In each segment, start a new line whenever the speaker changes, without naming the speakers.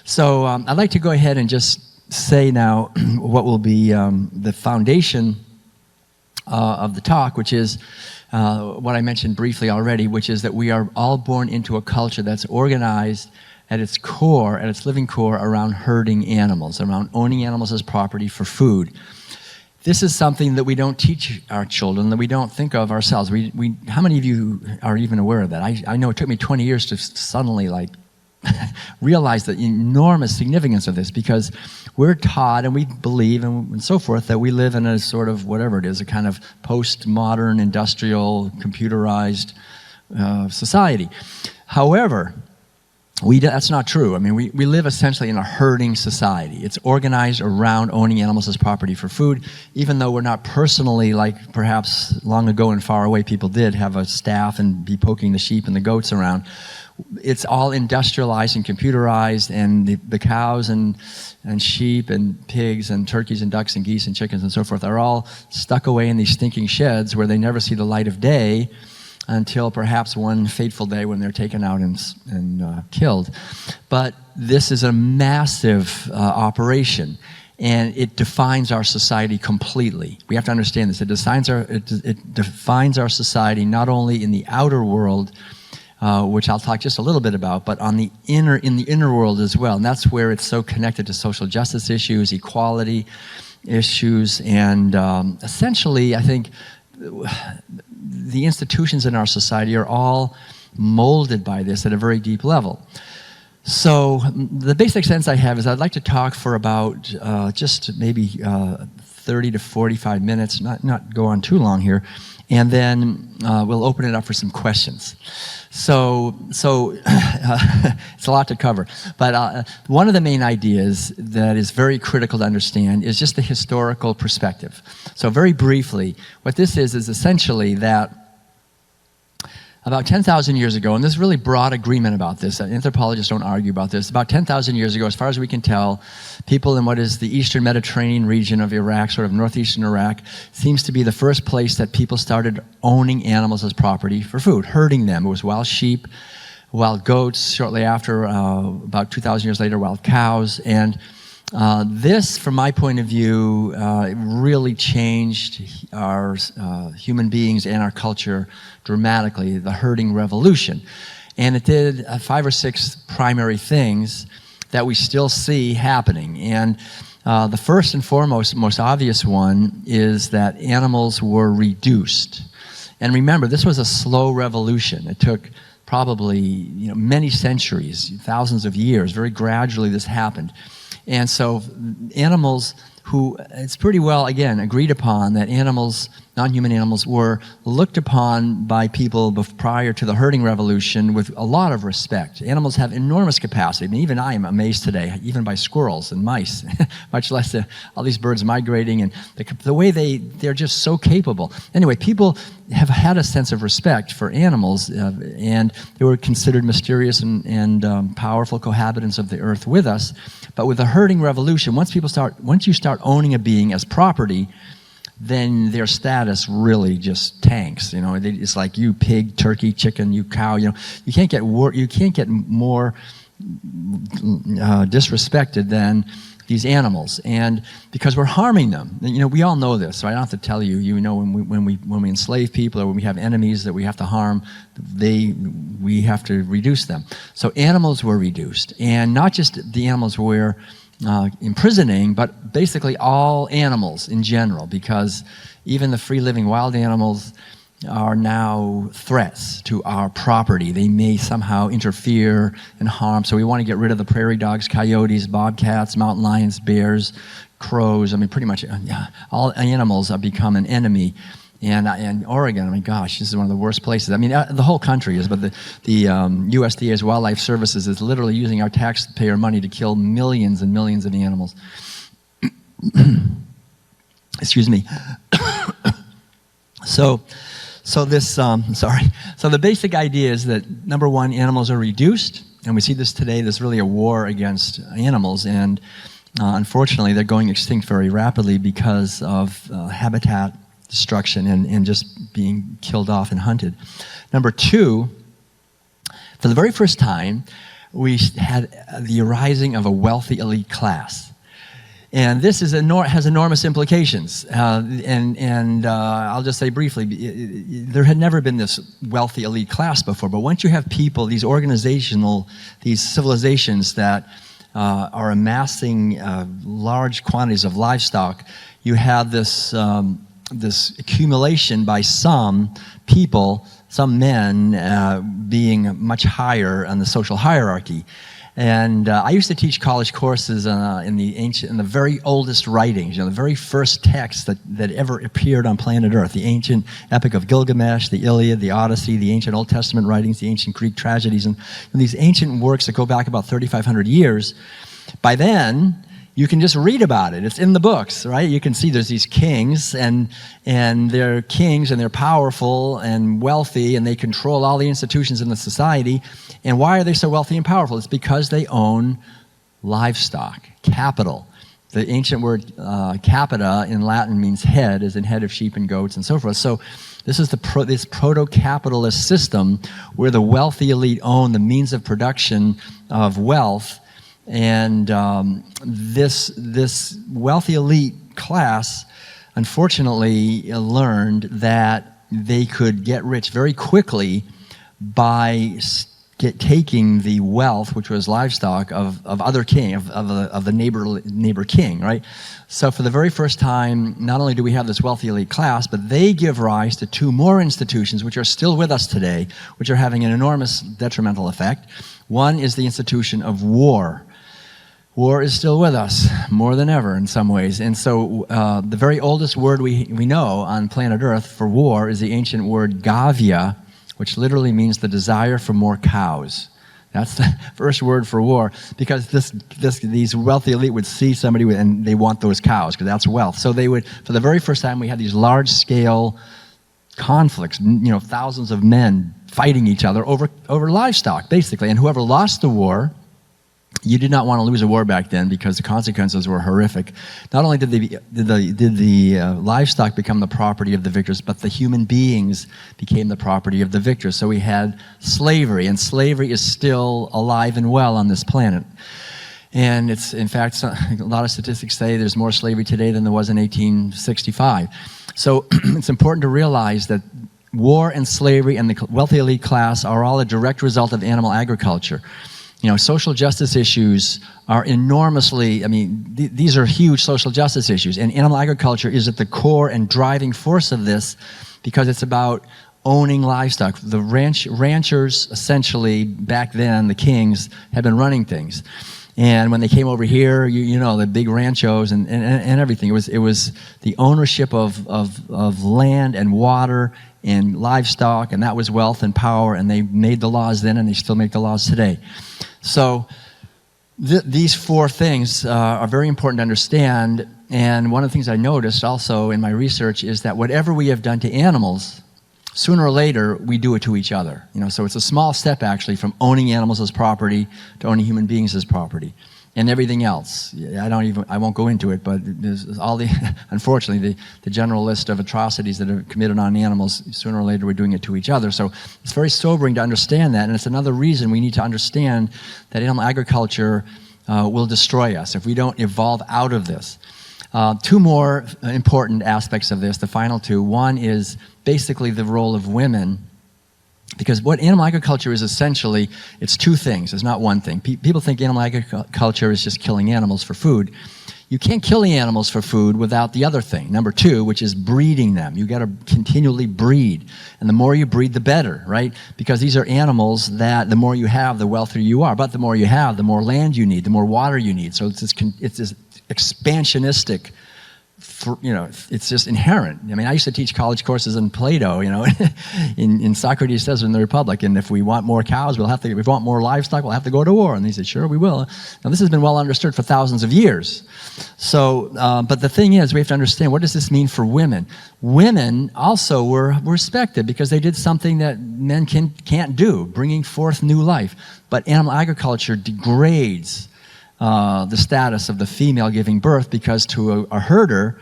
So I'd like to go ahead and just say now what will be the foundation of the talk, which is what I mentioned briefly already, which is that we are all born into a culture that's organized at its core, at its living core, around herding animals, around owning animals as property for food. This is something that we don't teach our children, that we don't think of ourselves. How many of you are even aware of that? I know it took me 20 years to suddenly realize the enormous significance of this, because we're taught and we believe and so forth that we live in a sort of, whatever it is, a kind of post-modern, industrial, computerized society. However, that's not true. I mean, we live essentially in a herding society. It's organized around owning animals as property for food, even though we're not personally, like perhaps long ago and far away people did, have a staff and be poking the sheep and the goats around. It's all industrialized and computerized, and the cows and sheep and pigs and turkeys and ducks and geese and chickens and so forth are all stuck away in these stinking sheds where they never see the light of day until perhaps one fateful day when they're taken out and killed. But this is a massive operation, and it defines our society completely. We have to understand this. It defines our society not only in the outer world, which I'll talk just a little bit about, but in the inner world as well. And that's where it's so connected to social justice issues, equality issues, and essentially, I think, the institutions in our society are all molded by this at a very deep level. So the basic sense I have is I'd like to talk for about just maybe 30 to 45 minutes, not go on too long here, and then we'll open it up for some questions. So it's a lot to cover. But one of the main ideas that is very critical to understand is just the historical perspective. So very briefly, what this is essentially that about 10,000 years ago, and there's really broad agreement about this, anthropologists don't argue about this, about 10,000 years ago, as far as we can tell, people in what is the eastern Mediterranean region of Iraq, sort of northeastern Iraq, seems to be the first place that people started owning animals as property for food, herding them. It was wild sheep, wild goats, shortly after, about 2,000 years later, wild cows, and this, from my point of view, really changed our human beings and our culture dramatically, the herding revolution. And it did 5 or 6 primary things that we still see happening. And the first and foremost, most obvious one is that animals were reduced. And remember, this was a slow revolution. It took probably many centuries, thousands of years. Very gradually this happened. And so animals who, it's pretty well, again, agreed upon that animals, non-human animals, were looked upon by people prior to the herding revolution with a lot of respect. Animals have enormous capacity. I mean, even I am amazed today, even by squirrels and mice, much less all these birds migrating, and the way they're just so capable. Anyway, people have had a sense of respect for animals, and they were considered mysterious and powerful cohabitants of the earth with us. But with the herding revolution, once you start owning a being as property, then their status really just tanks. It's like you pig, turkey, chicken, you cow. You can't get more disrespected than these animals, and because we're harming them. We all know this, so I don't have to tell you. When we enslave people or when we have enemies that we have to harm, we have to reduce them. So animals were reduced, and not just the animals we're imprisoning, but basically all animals in general, because even the free-living wild animals are now threats to our property. They may somehow interfere and harm, so we want to get rid of the prairie dogs, coyotes, bobcats, mountain lions, bears, crows. I mean, pretty much all animals have become an enemy. And Oregon, I mean, gosh, this is one of the worst places. I mean, the whole country is, but the USDA's Wildlife Services is literally using our taxpayer money to kill millions and millions of animals. Excuse me. So the basic idea is that, number one, animals are reduced, and we see this today. There's really a war against animals, and unfortunately, they're going extinct very rapidly because of habitat destruction and just being killed off and hunted. Number two, for the very first time, we had the arising of a wealthy elite class. And this has enormous implications. I'll just say briefly, there had never been this wealthy elite class before, but once you have people, these civilizations that are amassing large quantities of livestock, you have this accumulation by some people, some men, being much higher on the social hierarchy. And I used to teach college courses in the very oldest writings, the very first texts that ever appeared on planet Earth, the ancient Epic of Gilgamesh, the Iliad, the Odyssey, the ancient Old Testament writings, the ancient Greek tragedies, and these ancient works that go back about 3,500 years. By then, you can just read about it. It's in the books, right? You can see there's these kings, and they're kings, and they're powerful and wealthy, and they control all the institutions in the society. And why are they so wealthy and powerful? It's because they own livestock, capital. The ancient word capita in Latin means head, as in head of sheep and goats and so forth. So this is this proto-capitalist system where the wealthy elite own the means of production of wealth. And this wealthy elite class, unfortunately, learned that they could get rich very quickly by taking the wealth, which was livestock, of other king, of the neighbor king, right? So for the very first time, not only do we have this wealthy elite class, but they give rise to two more institutions which are still with us today, which are having an enormous detrimental effect. One is the institution of war. War is still with us, more than ever in some ways. And so the very oldest word we know on planet Earth for war is the ancient word gavia, which literally means the desire for more cows. That's the first word for war, because these wealthy elite would see somebody and they want those cows, because that's wealth. So they would, for the very first time, we had these large-scale conflicts, thousands of men fighting each other over livestock, basically. And whoever lost the war, you did not want to lose a war back then because the consequences were horrific. Not only did the livestock become the property of the victors, but the human beings became the property of the victors. So we had slavery, and slavery is still alive and well on this planet. And it's, in fact, a lot of statistics say there's more slavery today than there was in 1865. So it's important to realize that war and slavery and the wealthy elite class are all a direct result of animal agriculture. Social justice issues are enormously, these are huge social justice issues, and animal agriculture is at the core and driving force of this, because it's about owning livestock. The ranchers, essentially, back then, the kings, had been running things. And when they came over here, the big ranchos and everything, it was the ownership of land and water and livestock, and that was wealth and power, and they made the laws then, and they still make the laws today. So these four things are very important to understand, and one of the things I noticed also in my research is that whatever we have done to animals, sooner or later, we do it to each other. So it's a small step, actually, from owning animals as property to owning human beings as property. And everything else. I won't go into it, but there's unfortunately, the general list of atrocities that are committed on animals, sooner or later we're doing it to each other. So it's very sobering to understand that, and it's another reason we need to understand that animal agriculture will destroy us if we don't evolve out of this. Two more important aspects of this, the final two. One is basically the role of women. Because what animal agriculture is essentially, it's two things. It's not one thing. People think animal agriculture is just killing animals for food. You can't kill the animals for food without the other thing, number two, which is breeding them. You got to continually breed. And the more you breed, the better, right? Because these are animals that the more you have, the wealthier you are. But the more you have, the more land you need, the more water you need. So it's this expansionistic, it's just inherent. I used to teach college courses in Plato, in Socrates Says in the Republic, and if we want more cows, if we want more livestock, we'll have to go to war. And they said, sure, we will. Now, this has been well understood for thousands of years. So, but the thing is, we have to understand, what does this mean for women? Women also were respected because they did something that men can't do, bringing forth new life. But animal agriculture degrades the status of the female giving birth, because to a herder,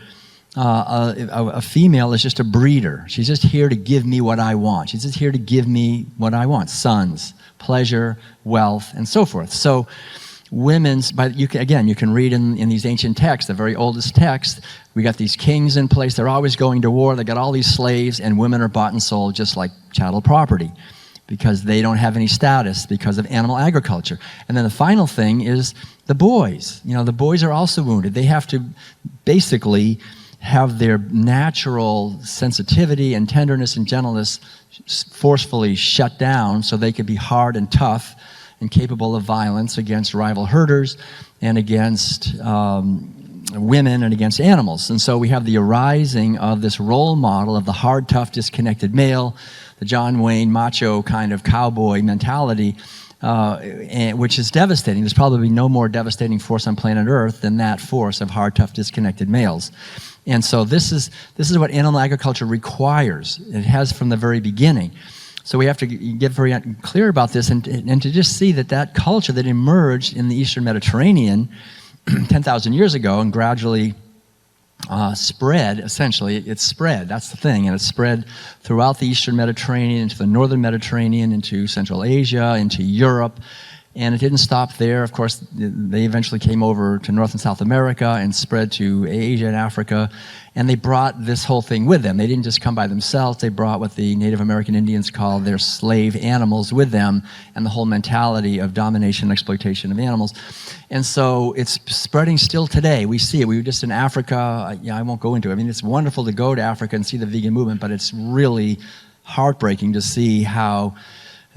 a female is just a breeder. She's just here to give me what I want. She's just here to give me what I want: sons, pleasure, wealth, and so forth. So you can read in these ancient texts, the very oldest text, we got these kings in place. They're always going to war. They got all these slaves, and women are bought and sold just like chattel property because they don't have any status because of animal agriculture. And then the final thing is the boys. The boys are also wounded. They have to basically have their natural sensitivity and tenderness and gentleness forcefully shut down so they could be hard and tough and capable of violence against rival herders and against women and against animals. And so we have the arising of this role model of the hard, tough, disconnected male, the John Wayne macho kind of cowboy mentality, which is devastating. There's probably no more devastating force on planet Earth than that force of hard, tough, disconnected males. And so this is what animal agriculture requires. It has from the very beginning. So we have to get very clear about this and to just see that culture that emerged in the Eastern Mediterranean 10,000 years ago and gradually spread, essentially, it spread, that's the thing, and it spread throughout the Eastern Mediterranean, into the Northern Mediterranean, into Central Asia, into Europe, and it didn't stop there. Of course, they eventually came over to North and South America and spread to Asia and Africa, and they brought this whole thing with them. They didn't just come by themselves, they brought what the Native American Indians call their slave animals with them, and the whole mentality of domination and exploitation of animals. And so it's spreading still today. We see it. We were just in Africa. I won't go into it. I mean, it's wonderful to go to Africa and see the vegan movement, but it's really heartbreaking to see how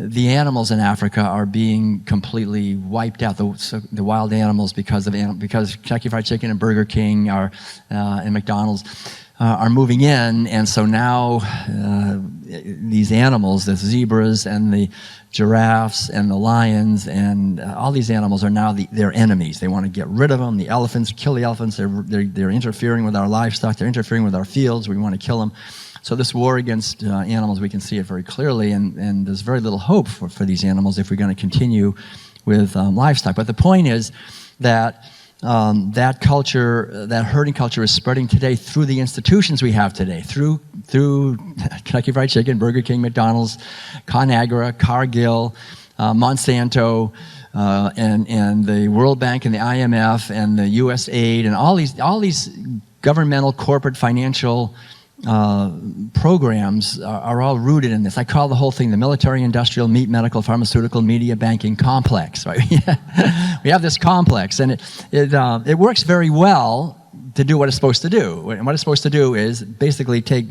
the animals in Africa are being completely wiped out. The wild animals because Kentucky Fried Chicken and Burger King and McDonald's are moving in, and so now these animals, the zebras and the giraffes and the lions and all these animals are now their enemies. They want to get rid of them. The elephants, kill the elephants. They're interfering with our livestock. They're interfering with our fields. We want to kill them. So this war against animals, we can see it very clearly, and there's very little hope for these animals if we're going to continue with livestock. But the point is that that culture, that herding culture, is spreading today through the institutions we have today, through Kentucky Fried Chicken, Burger King, McDonald's, ConAgra, Cargill, Monsanto, and the World Bank and the IMF and the USAID and all these governmental, corporate, financial programs are all rooted in this. I call the whole thing the military, industrial, meat, medical, pharmaceutical, media, banking complex. Right? We have this complex, and it works very well to do what it's supposed to do. And what it's supposed to do is basically take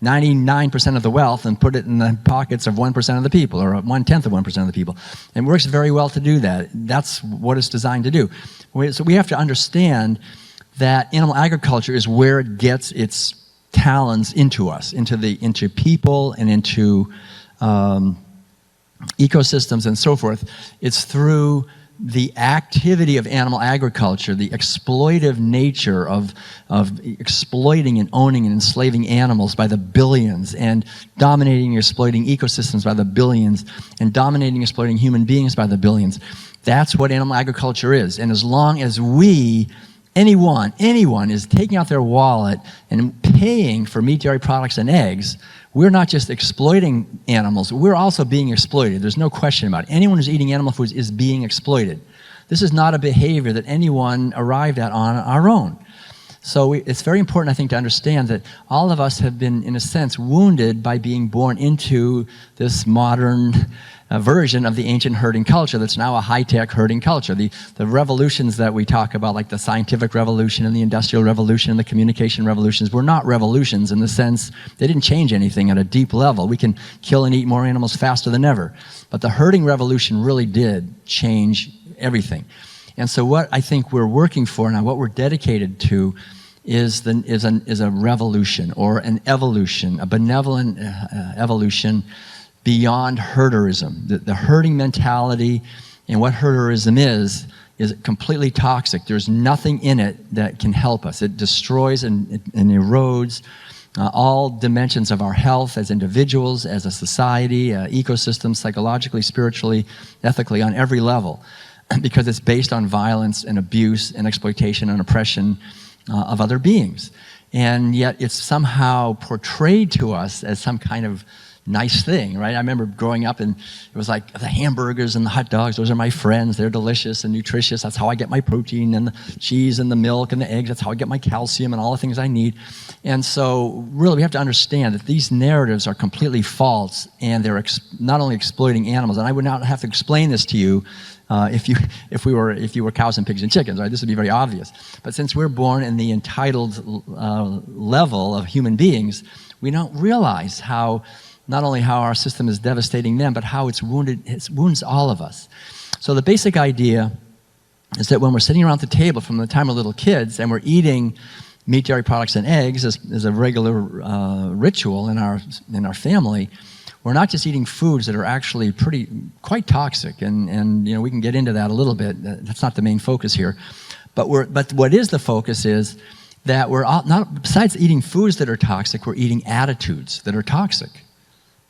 99% of the wealth and put it in the pockets of 1% of the people, or 1/10 of 1% of the people. It works very well to do that. That's what it's designed to do. So we have to understand that animal agriculture is where it gets its talons into us, into people and into ecosystems and so forth. It's through the activity of animal agriculture, the exploitive nature of exploiting and owning and enslaving animals by the billions, and dominating and exploiting ecosystems by the billions, and dominating and exploiting human beings by the billions. That's what animal agriculture is. And as long as anyone is taking out their wallet and paying for meat, dairy products, and eggs, we're not just exploiting animals, we're also being exploited. There's no question about it. Anyone who's eating animal foods is being exploited. This is not a behavior that anyone arrived at on our own. So it's very important, I think, to understand that all of us have been, in a sense, wounded by being born into this modern version of the ancient herding culture that's now a high-tech herding culture. The revolutions that we talk about, like the scientific revolution and the industrial revolution and the communication revolutions, were not revolutions in the sense they didn't change anything at a deep level. We can kill and eat more animals faster than ever. But the herding revolution really did change everything. And so what I think we're working for now, what we're dedicated to, is a revolution or an evolution, a benevolent evolution beyond herderism. The herding mentality and what herderism is completely toxic. There's nothing in it that can help us. It destroys and erodes all dimensions of our health as individuals, as a society, ecosystem, psychologically, spiritually, ethically, on every level, because it's based on violence and abuse and exploitation and oppression of other beings. and yet it's somehow portrayed to us as some kind of nice thing, right? I remember growing up and it was like the hamburgers and the hot dogs, those are my friends, they're delicious and nutritious, that's how I get my protein, and the cheese and the milk and the eggs, that's how I get my calcium and all the things I need. And so really we have to understand that these narratives are completely false, and they're not only exploiting animals, and I would not have to explain this to you if you were cows and pigs and chickens, right? This would be very obvious. But since we're born in the entitled level of human beings, we don't realize not only how our system is devastating them, but how it wounds all of us. So the basic idea is that when we're sitting around the table from the time we're little kids and we're eating meat, dairy products, and eggs as a regular ritual in our family, we're not just eating foods that are actually quite toxic, and we can get into that a little bit. That's not the main focus here. But what is the focus is that we're not, besides eating foods that are toxic, we're eating attitudes that are toxic.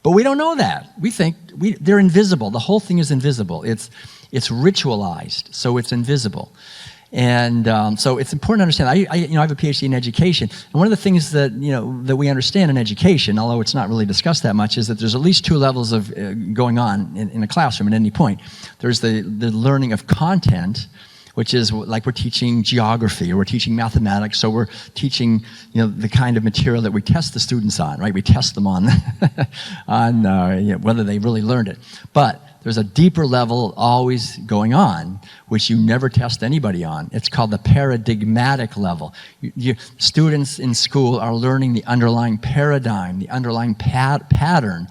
But we don't know that. We think they're invisible. The whole thing is invisible. It's ritualized, so it's invisible. And so it's important to understand. I have a PhD in education, and one of the things that that we understand in education, although it's not really discussed that much, is that there's at least two levels of going on in a classroom at any point. There's the learning of content, which is like we're teaching geography or we're teaching mathematics, so we're teaching the kind of material that we test the students on, right? We test them on whether they really learned it. But there's a deeper level always going on, which you never test anybody on. It's called the paradigmatic level. Students in school are learning the underlying paradigm, the underlying pattern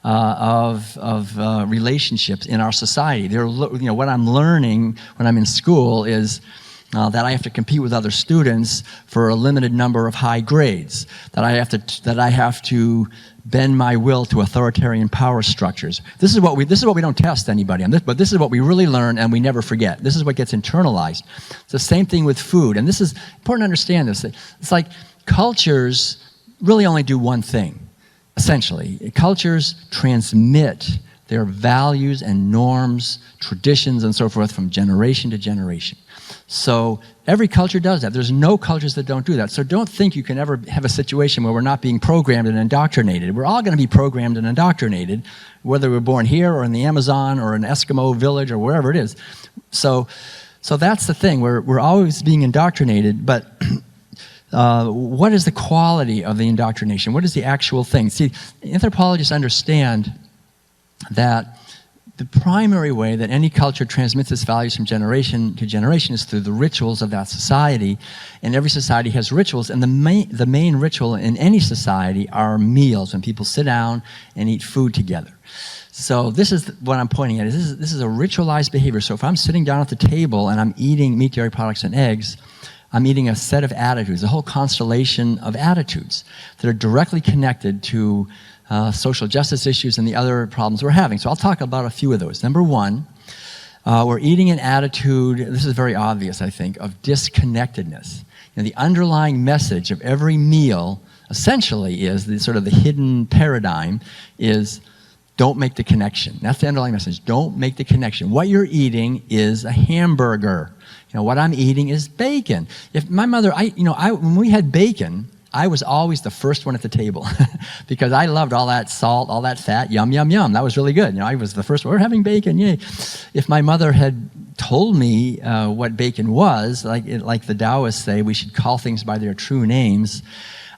of relationships in our society. What I'm learning when I'm in school is that I have to compete with other students for a limited number of high grades. That I have to bend my will to authoritarian power structures. This is what we don't test anybody on, but this is what we really learn and we never forget. This is what gets internalized. It's the same thing with food, and this is important to understand this. It's like cultures really only do one thing. Essentially, cultures transmit their values and norms, traditions, and so forth from generation to generation. So every culture does that. There's no cultures that don't do that. So don't think you can ever have a situation where we're not being programmed and indoctrinated. We're all going to be programmed and indoctrinated, whether we're born here or in the Amazon or an Eskimo village or wherever it is. So that's the thing. We're always being indoctrinated, but what is the quality of the indoctrination? What is the actual thing? See, anthropologists understand that the primary way that any culture transmits its values from generation to generation is through the rituals of that society, and every society has rituals, and the main ritual in any society are meals, when people sit down and eat food together. So this is what I'm pointing at. This is a ritualized behavior. So if I'm sitting down at the table and I'm eating meat, dairy products, and eggs, I'm eating a set of attitudes, a whole constellation of attitudes that are directly connected to social justice issues and the other problems we're having. So I'll talk about a few of those. Number one, we're eating an attitude, this is very obvious, I think, of disconnectedness. The underlying message of every meal essentially is the hidden paradigm is don't make the connection. That's the underlying message. Don't make the connection. What you're eating is a hamburger. What I'm eating is bacon. If my mother, when we had bacon, I was always the first one at the table because I loved all that salt, all that fat, yum, yum, yum. That was really good. I was the first one. We're having bacon, yay. If my mother had told me what bacon was, like the Taoists say, we should call things by their true names,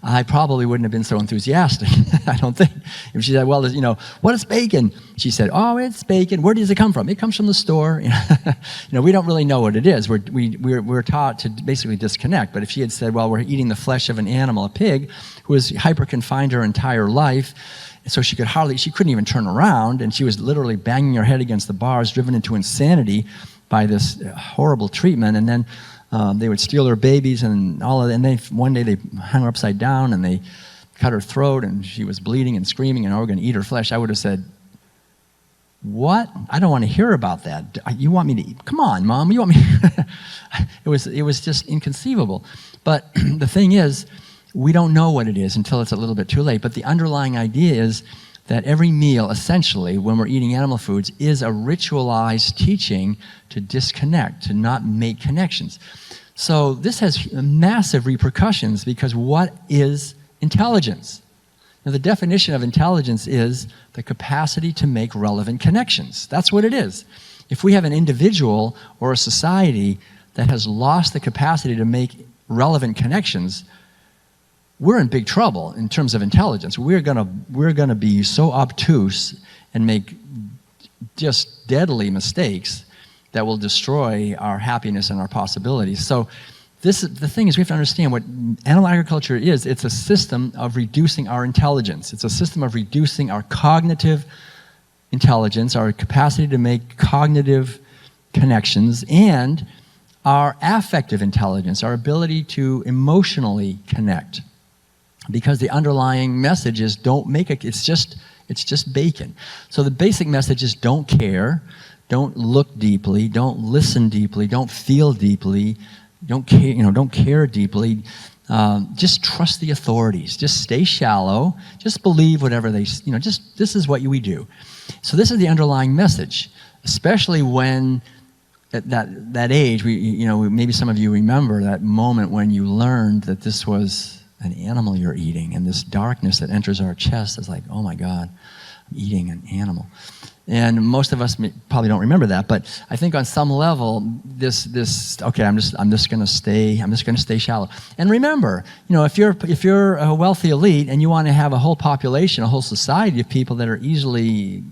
I probably wouldn't have been so enthusiastic, I don't think. If she said, well, what is bacon? She said, oh, it's bacon. Where does it come from? It comes from the store. We don't really know what it is. We're taught to basically disconnect. But if she had said, well, we're eating the flesh of an animal, a pig, who was hyper-confined her entire life, so she couldn't even turn around, and she was literally banging her head against the bars, driven into insanity by this horrible treatment, and then they would steal her babies and all of that. And one day they hung her upside down and they cut her throat and she was bleeding and screaming and, we're going to eat her flesh. I would have said, what? I don't want to hear about that. You want me to eat? Come on, Mom. You want me? It was just inconceivable. But the thing is, we don't know what it is until it's a little bit too late. But the underlying idea is that every meal, essentially, when we're eating animal foods, is a ritualized teaching to disconnect, to not make connections. So this has massive repercussions, because what is intelligence? Now, the definition of intelligence is the capacity to make relevant connections. That's what it is. If we have an individual or a society that has lost the capacity to make relevant connections, we're in big trouble in terms of intelligence. We're gonna be so obtuse and make just deadly mistakes that will destroy our happiness and our possibilities. So the thing is, we have to understand what animal agriculture is. It's a system of reducing our intelligence. It's a system of reducing our cognitive intelligence, our capacity to make cognitive connections, and our affective intelligence, our ability to emotionally connect. Because the underlying message is it's just bacon. So the basic message is don't care, don't look deeply, don't listen deeply, don't feel deeply, don't care deeply. Just trust the authorities. Just stay shallow. Just believe whatever this is what we do. So this is the underlying message, especially when at that age, maybe some of you remember that moment when you learned that this was an animal you're eating, and this darkness that enters our chest is like, oh my God, I'm eating an animal. And most of us probably don't remember that, but I think on some level, okay, I'm just going to stay shallow. And remember, if you're a wealthy elite and you want to have a whole population, a whole society of people that are easily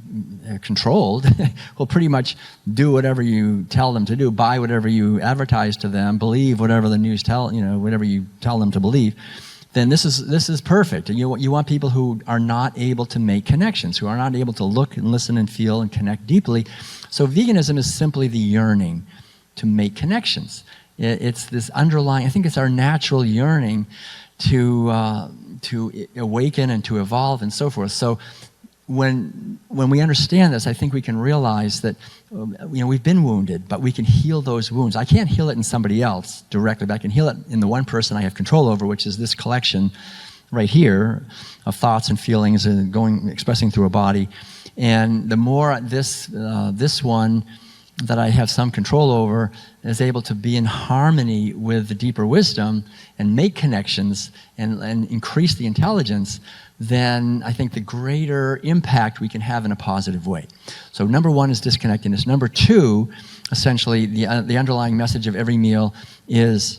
controlled, will pretty much do whatever you tell them to do, buy whatever you advertise to them, believe whatever the news whatever you tell them to believe. Then this is perfect. You want people who are not able to make connections, who are not able to look and listen and feel and connect deeply. So veganism is simply the yearning to make connections. It's this underlying, I think it's our natural yearning to awaken and to evolve and so forth. So when we understand this, I think we can realize that we've been wounded, but we can heal those wounds. I can't heal it in somebody else directly, but I can heal it in the one person I have control over, which is this collection right here of thoughts and feelings and expressing through a body. And the more this one that I have some control over is able to be in harmony with the deeper wisdom and make connections and increase the intelligence, then I think the greater impact we can have in a positive way. So number one is disconnectedness. Number two, essentially, the underlying message of every meal is,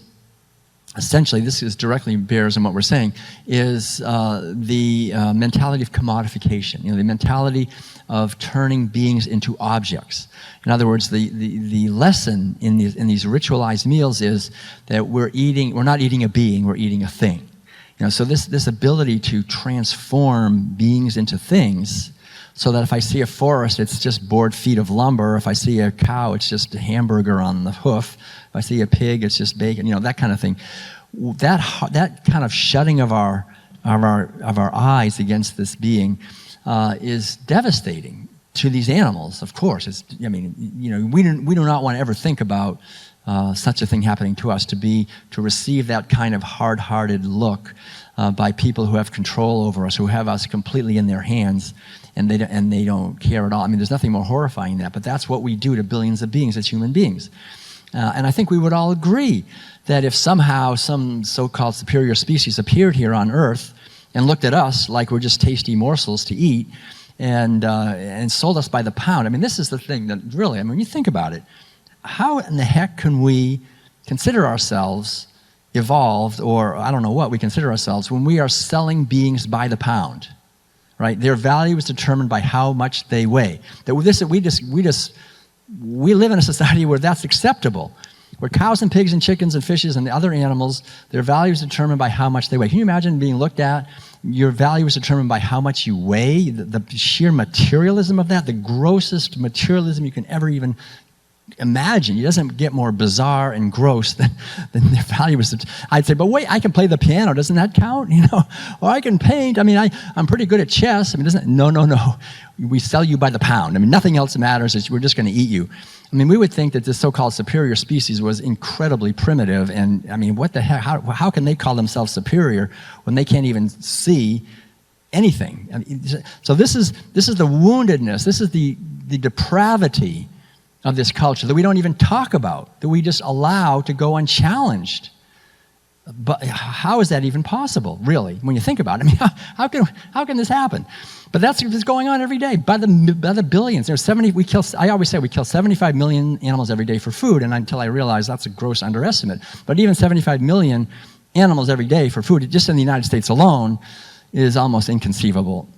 essentially, this is directly bears on what we're saying, is the mentality of commodification, the mentality of turning beings into objects. In other words, the lesson in these ritualized meals is that we're not eating a being, we're eating a thing. So this ability to transform beings into things, so that if I see a forest, it's just board feet of lumber. If I see a cow, it's just a hamburger on the hoof. If I see a pig, it's just bacon. That kind of thing. That kind of shutting of our eyes against this being is devastating to these animals. Of course, we do not want to ever think about such a thing happening to us, to receive that kind of hard-hearted look by people who have control over us, who have us completely in their hands, and they don't care at all. There's nothing more horrifying than that, but that's what we do to billions of beings as human beings. And I think we would all agree that if somehow some so-called superior species appeared here on Earth and looked at us like we're just tasty morsels to eat and sold us by the pound, this is the thing that really, when you think about it, how in the heck can we consider ourselves evolved, or I don't know what we consider ourselves, when we are selling beings by the pound, right? Their value is determined by how much they weigh. We live in a society where that's acceptable, where cows and pigs and chickens and fishes and the other animals, their value is determined by how much they weigh. Can you imagine being looked at? Your value is determined by how much you weigh, the sheer materialism of that, the grossest materialism you can ever even imagine. It doesn't get more bizarre and gross than their value is. I'd say, but wait, I can play the piano. Doesn't that count? Or I can paint. I'm pretty good at chess. No. We sell you by the pound. Nothing else matters. We're just going to eat you. We would think that this so-called superior species was incredibly primitive. And what the heck? How can they call themselves superior when they can't even see anything? So this is the woundedness. This is the depravity of this culture that we don't even talk about, that we just allow to go unchallenged. But how is that even possible, really, when you think about it? I mean, how can this happen? But that's what's going on every day by the billions. There's 70. I always say we kill 75 million animals every day for food, and until I realized that's a gross underestimate. But even 75 million animals every day for food, just in the United States alone, is almost inconceivable.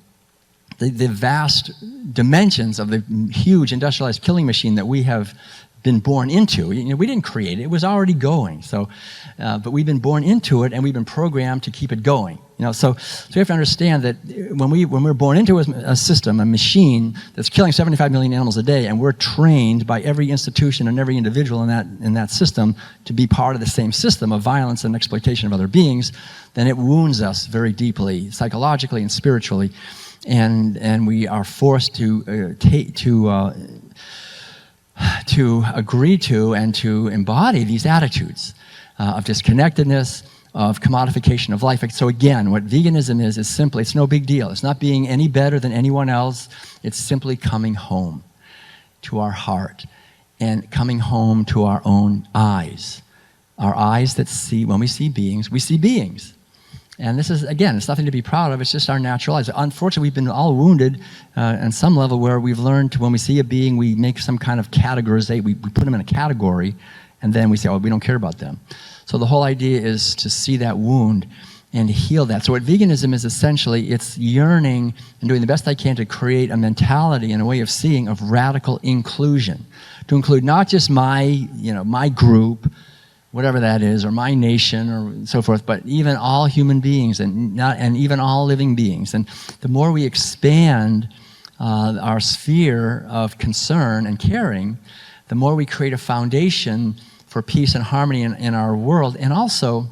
The vast dimensions of the huge industrialized killing machine that we have been born into. We didn't create it; it was already going. So, but we've been born into it, and we've been programmed to keep it going. So you have to understand that when we're born into a system, a machine that's killing 75 million animals a day, and we're trained by every institution and every individual in that system to be part of the same system of violence and exploitation of other beings, then it wounds us very deeply, psychologically and spiritually, and we are forced to agree to and to embody these attitudes of disconnectedness, of commodification of life. So again, what veganism is simply, it's no big deal. It's not being any better than anyone else. It's simply coming home to our heart and coming home to our own eyes. Our eyes that see, when we see beings, we see beings. And this is, again, it's nothing to be proud of. It's just our natural eyes. Unfortunately, we've been all wounded on some level where we've learned to, when we see a being, we make some kind of categorization. We put them in a category, and then we say, oh, we don't care about them. So the whole idea is to see that wound and heal that. So what veganism is essentially, it's yearning and doing the best I can to create a mentality and a way of seeing of radical inclusion, to include not just my group, whatever that is, or my nation, or so forth, but even all human beings and even all living beings. And the more we expand our sphere of concern and caring, the more we create a foundation for peace and harmony in our world, and also,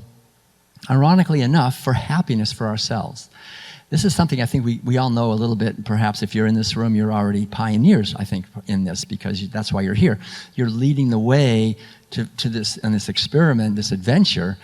ironically enough, for happiness for ourselves. This is something I think we all know a little bit. Perhaps if you're in this room, you're already pioneers, I think, in this, because that's why you're here. You're leading the way to this, and this experiment, this adventure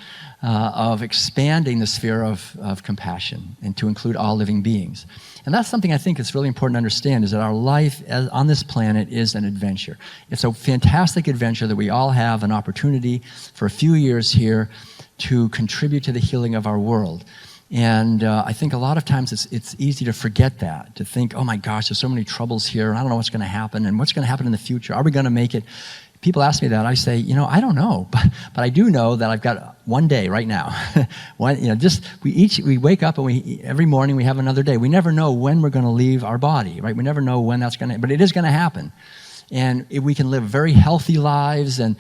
of expanding the sphere of compassion and to include all living beings. And that's something I think it's really important to understand, is that our life on this planet is an adventure. It's a fantastic adventure that we all have an opportunity for a few years here to contribute to the healing of our world. And I think a lot of times it's easy to forget that, to think, oh my gosh, there's so many troubles here, and I don't know what's going to happen, and what's going to happen in the future. Are we going to make it? People ask me that. I say, I don't know, but I do know that I've got one day right now. We wake up and every morning we have another day. We never know when we're going to leave our body, right? We never know when that's going to, but it is going to happen. And if we can live very healthy lives and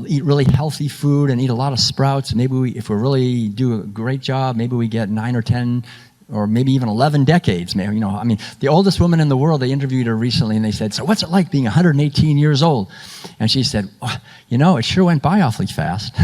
eat really healthy food and eat a lot of sprouts. Maybe if we really do a great job, maybe we get 9 or 10 or maybe even 11 decades. Maybe, the oldest woman in the world, they interviewed her recently, and they said, so what's it like being 118 years old? And she said, it sure went by awfully fast.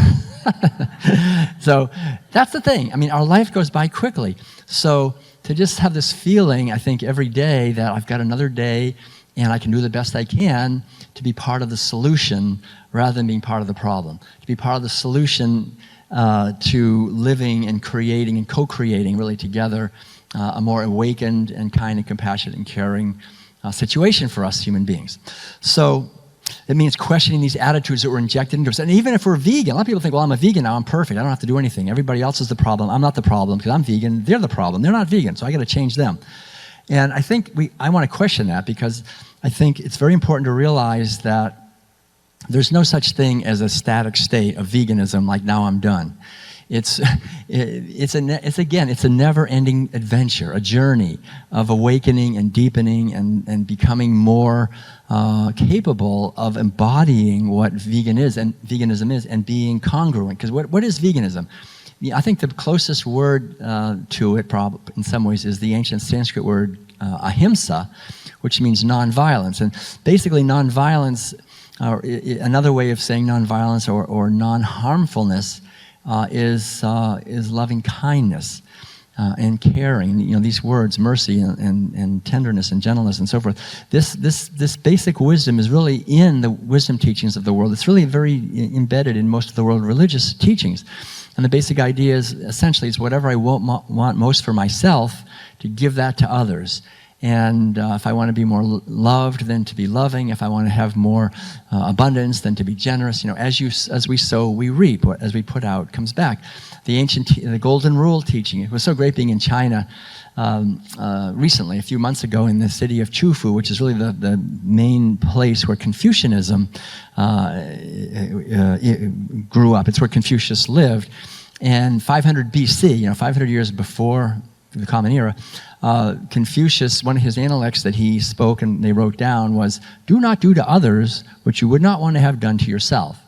So that's the thing. Our life goes by quickly. So to just have this feeling, I think, every day that I've got another day and I can do the best I can to be part of the solution rather than being part of the problem. To be part of the solution to living and creating and co-creating really together a more awakened and kind and compassionate and caring situation for us human beings. So it means questioning these attitudes that were injected into us. And even if we're vegan, a lot of people think, well, I'm a vegan now, I'm perfect, I don't have to do anything. Everybody else is the problem, I'm not the problem because I'm vegan, they're the problem, they're not vegan, so I got to change them. And I think I want to question that, because I think it's very important to realize that there's no such thing as a static state of veganism, like now I'm done. It's a never-ending adventure, a journey of awakening and deepening and becoming more capable of embodying what veganism is and being congruent. Because what is veganism? I think the closest word to it, in some ways, is the ancient Sanskrit word ahimsa, which means nonviolence. And basically, nonviolence, another way of saying nonviolence or non-harmfulness, is loving kindness and caring. These words, mercy and tenderness and gentleness and so forth. This basic wisdom is really in the wisdom teachings of the world. It's really very embedded in most of the world religious teachings. And the basic idea is essentially whatever I want most for myself, to give that to others. And if I want to be more loved, then to be loving. If I want to have more abundance, then to be generous. As we sow, we reap. As we put out, comes back. The golden rule teaching. It was so great being in China recently, a few months ago, in the city of Chufu, which is really the main place where Confucianism grew up. It's where Confucius lived. And 500 BC, 500 years before the Common Era, Confucius, one of his analects that he spoke and they wrote down was, "Do not do to others what you would not want to have done to yourself."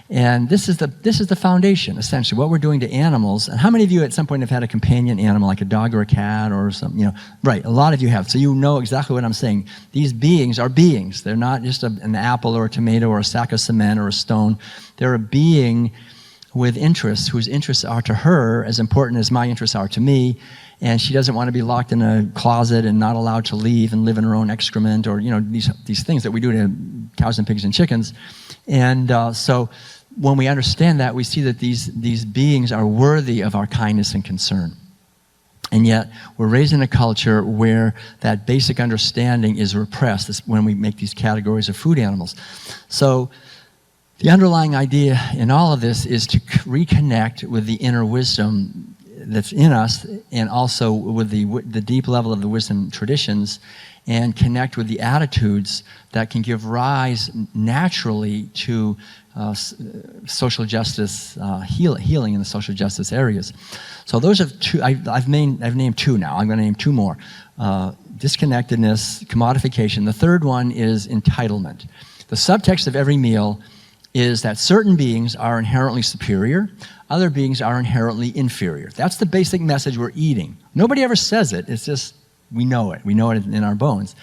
And this is the foundation, essentially, what we're doing to animals. And how many of you at some point have had a companion animal, like a dog or a cat or something? Right, a lot of you have. So you know exactly what I'm saying. These beings are beings. They're not just an apple or a tomato or a sack of cement or a stone. They're a being with interests, whose interests are to her as important as my interests are to me. And she doesn't want to be locked in a closet and not allowed to leave and live in her own excrement, or these things that we do to cows and pigs and chickens. And so when we understand that, we see that these beings are worthy of our kindness and concern. And yet, we're raised in a culture where that basic understanding is repressed when we make these categories of food animals. So the underlying idea in all of this is to reconnect with the inner wisdom that's in us, and also with the deep level of the wisdom traditions, and connect with the attitudes that can give rise naturally to social justice, healing in the social justice areas. So those are two. I've named two now. I'm going to name two more. Disconnectedness, commodification. The third one is entitlement. The subtext of every meal is that certain beings are inherently superior, other beings are inherently inferior. That's the basic message we're eating. Nobody ever says it, it's just, we know it in our bones.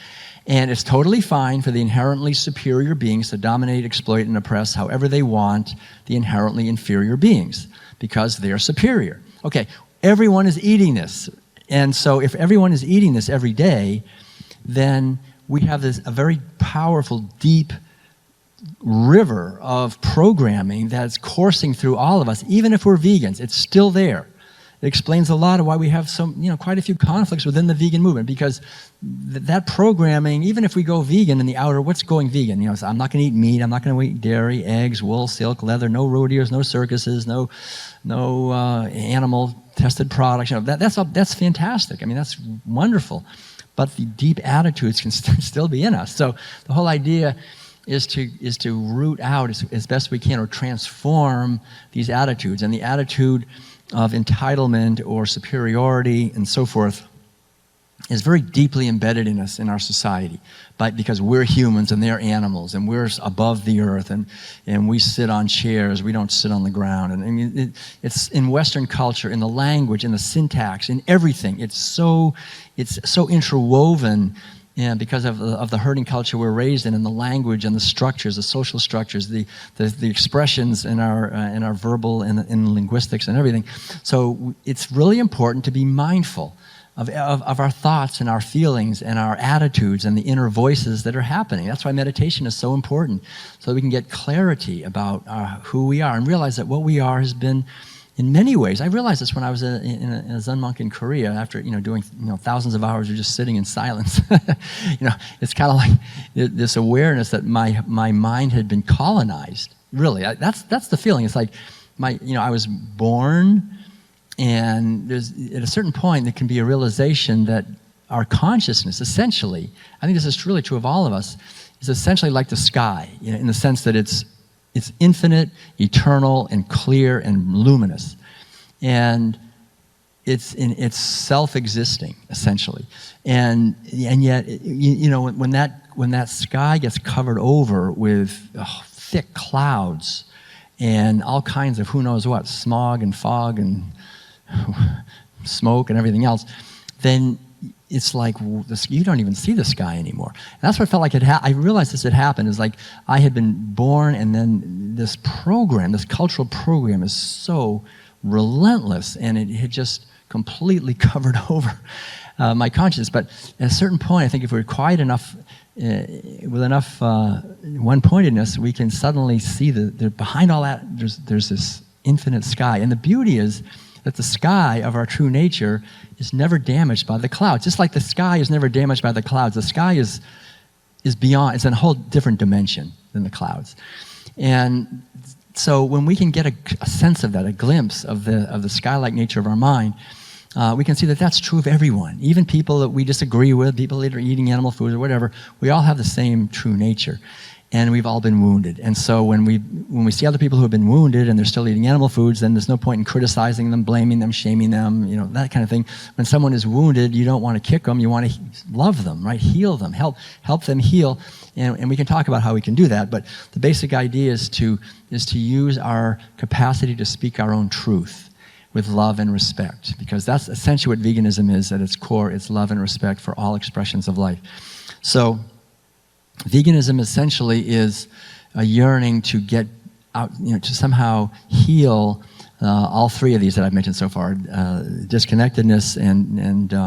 And it's totally fine for the inherently superior beings to dominate, exploit, and oppress however they want the inherently inferior beings, because they're superior. Okay, everyone is eating this. And so if everyone is eating this every day, then we have a very powerful, deep river of programming that's coursing through all of us. Even if we're vegans, it's still there. It explains a lot of why we have quite a few conflicts within the vegan movement, because that programming, even if we go vegan in the outer, what's going vegan? So I'm not going to eat meat, I'm not going to eat dairy, eggs, wool, silk, leather, no rodeos, no circuses, no animal tested products. That's fantastic. I mean, that's wonderful. But the deep attitudes can still be in us. So the whole idea is to root out as best we can, or transform these attitudes. And the attitude of entitlement or superiority and so forth is very deeply embedded in us, in our society, because we're humans and they're animals, and we're above the earth, and we sit on chairs, we don't sit on the ground. And I mean, it's in Western culture, in the language, in the syntax, in everything. It's so interwoven. Yeah, because of the herding culture we're raised in, and the language and the structures, the social structures, the expressions in our verbal and linguistics and everything. So it's really important to be mindful of our thoughts and our feelings and our attitudes and the inner voices that are happening. That's why meditation is so important, so we can get clarity about who we are and realize that what we are has been, in many ways, I realized this when I was in a Zen monk in Korea, after doing thousands of hours of just sitting in silence. It's kind of like this awareness that my mind had been colonized. Really, that's the feeling. It's like I was born, and at a certain point there can be a realization that our consciousness, essentially, I think this is really true of all of us, is essentially like the sky, in the sense that it's infinite, eternal, and clear, and luminous. And it's self-existing, essentially. And yet, when that sky gets covered over with thick clouds and all kinds of who knows what, smog and fog and smoke and everything else, then it's like you don't even see the sky anymore. And that's what I felt like I realized this had happened. Is like I had been born, and then this cultural program is so relentless, and it had just completely covered over my consciousness. But at a certain point, I think if we're quiet enough, with enough one-pointedness, we can suddenly see that behind all that, there's this infinite sky. And the beauty is that the sky of our true nature is never damaged by the clouds. Just like the sky is never damaged by the clouds, the sky is beyond, it's in a whole different dimension than the clouds. And so when we can get a sense of that, a glimpse of the sky-like nature of our mind, we can see that that's true of everyone. Even people that we disagree with, people that are eating animal food or whatever, we all have the same true nature. And we've all been wounded. And so when we see other people who have been wounded and they're still eating animal foods, then there's no point in criticizing them, blaming them, shaming them, that kind of thing. When someone is wounded, you don't want to kick them, you want to love them, right? Heal them, help them heal. And we can talk about how we can do that, but the basic idea is to use our capacity to speak our own truth with love and respect, because that's essentially what veganism is at its core. It's love and respect for all expressions of life. So veganism essentially is a yearning to get out, to somehow heal all three of these that I've mentioned so far: disconnectedness and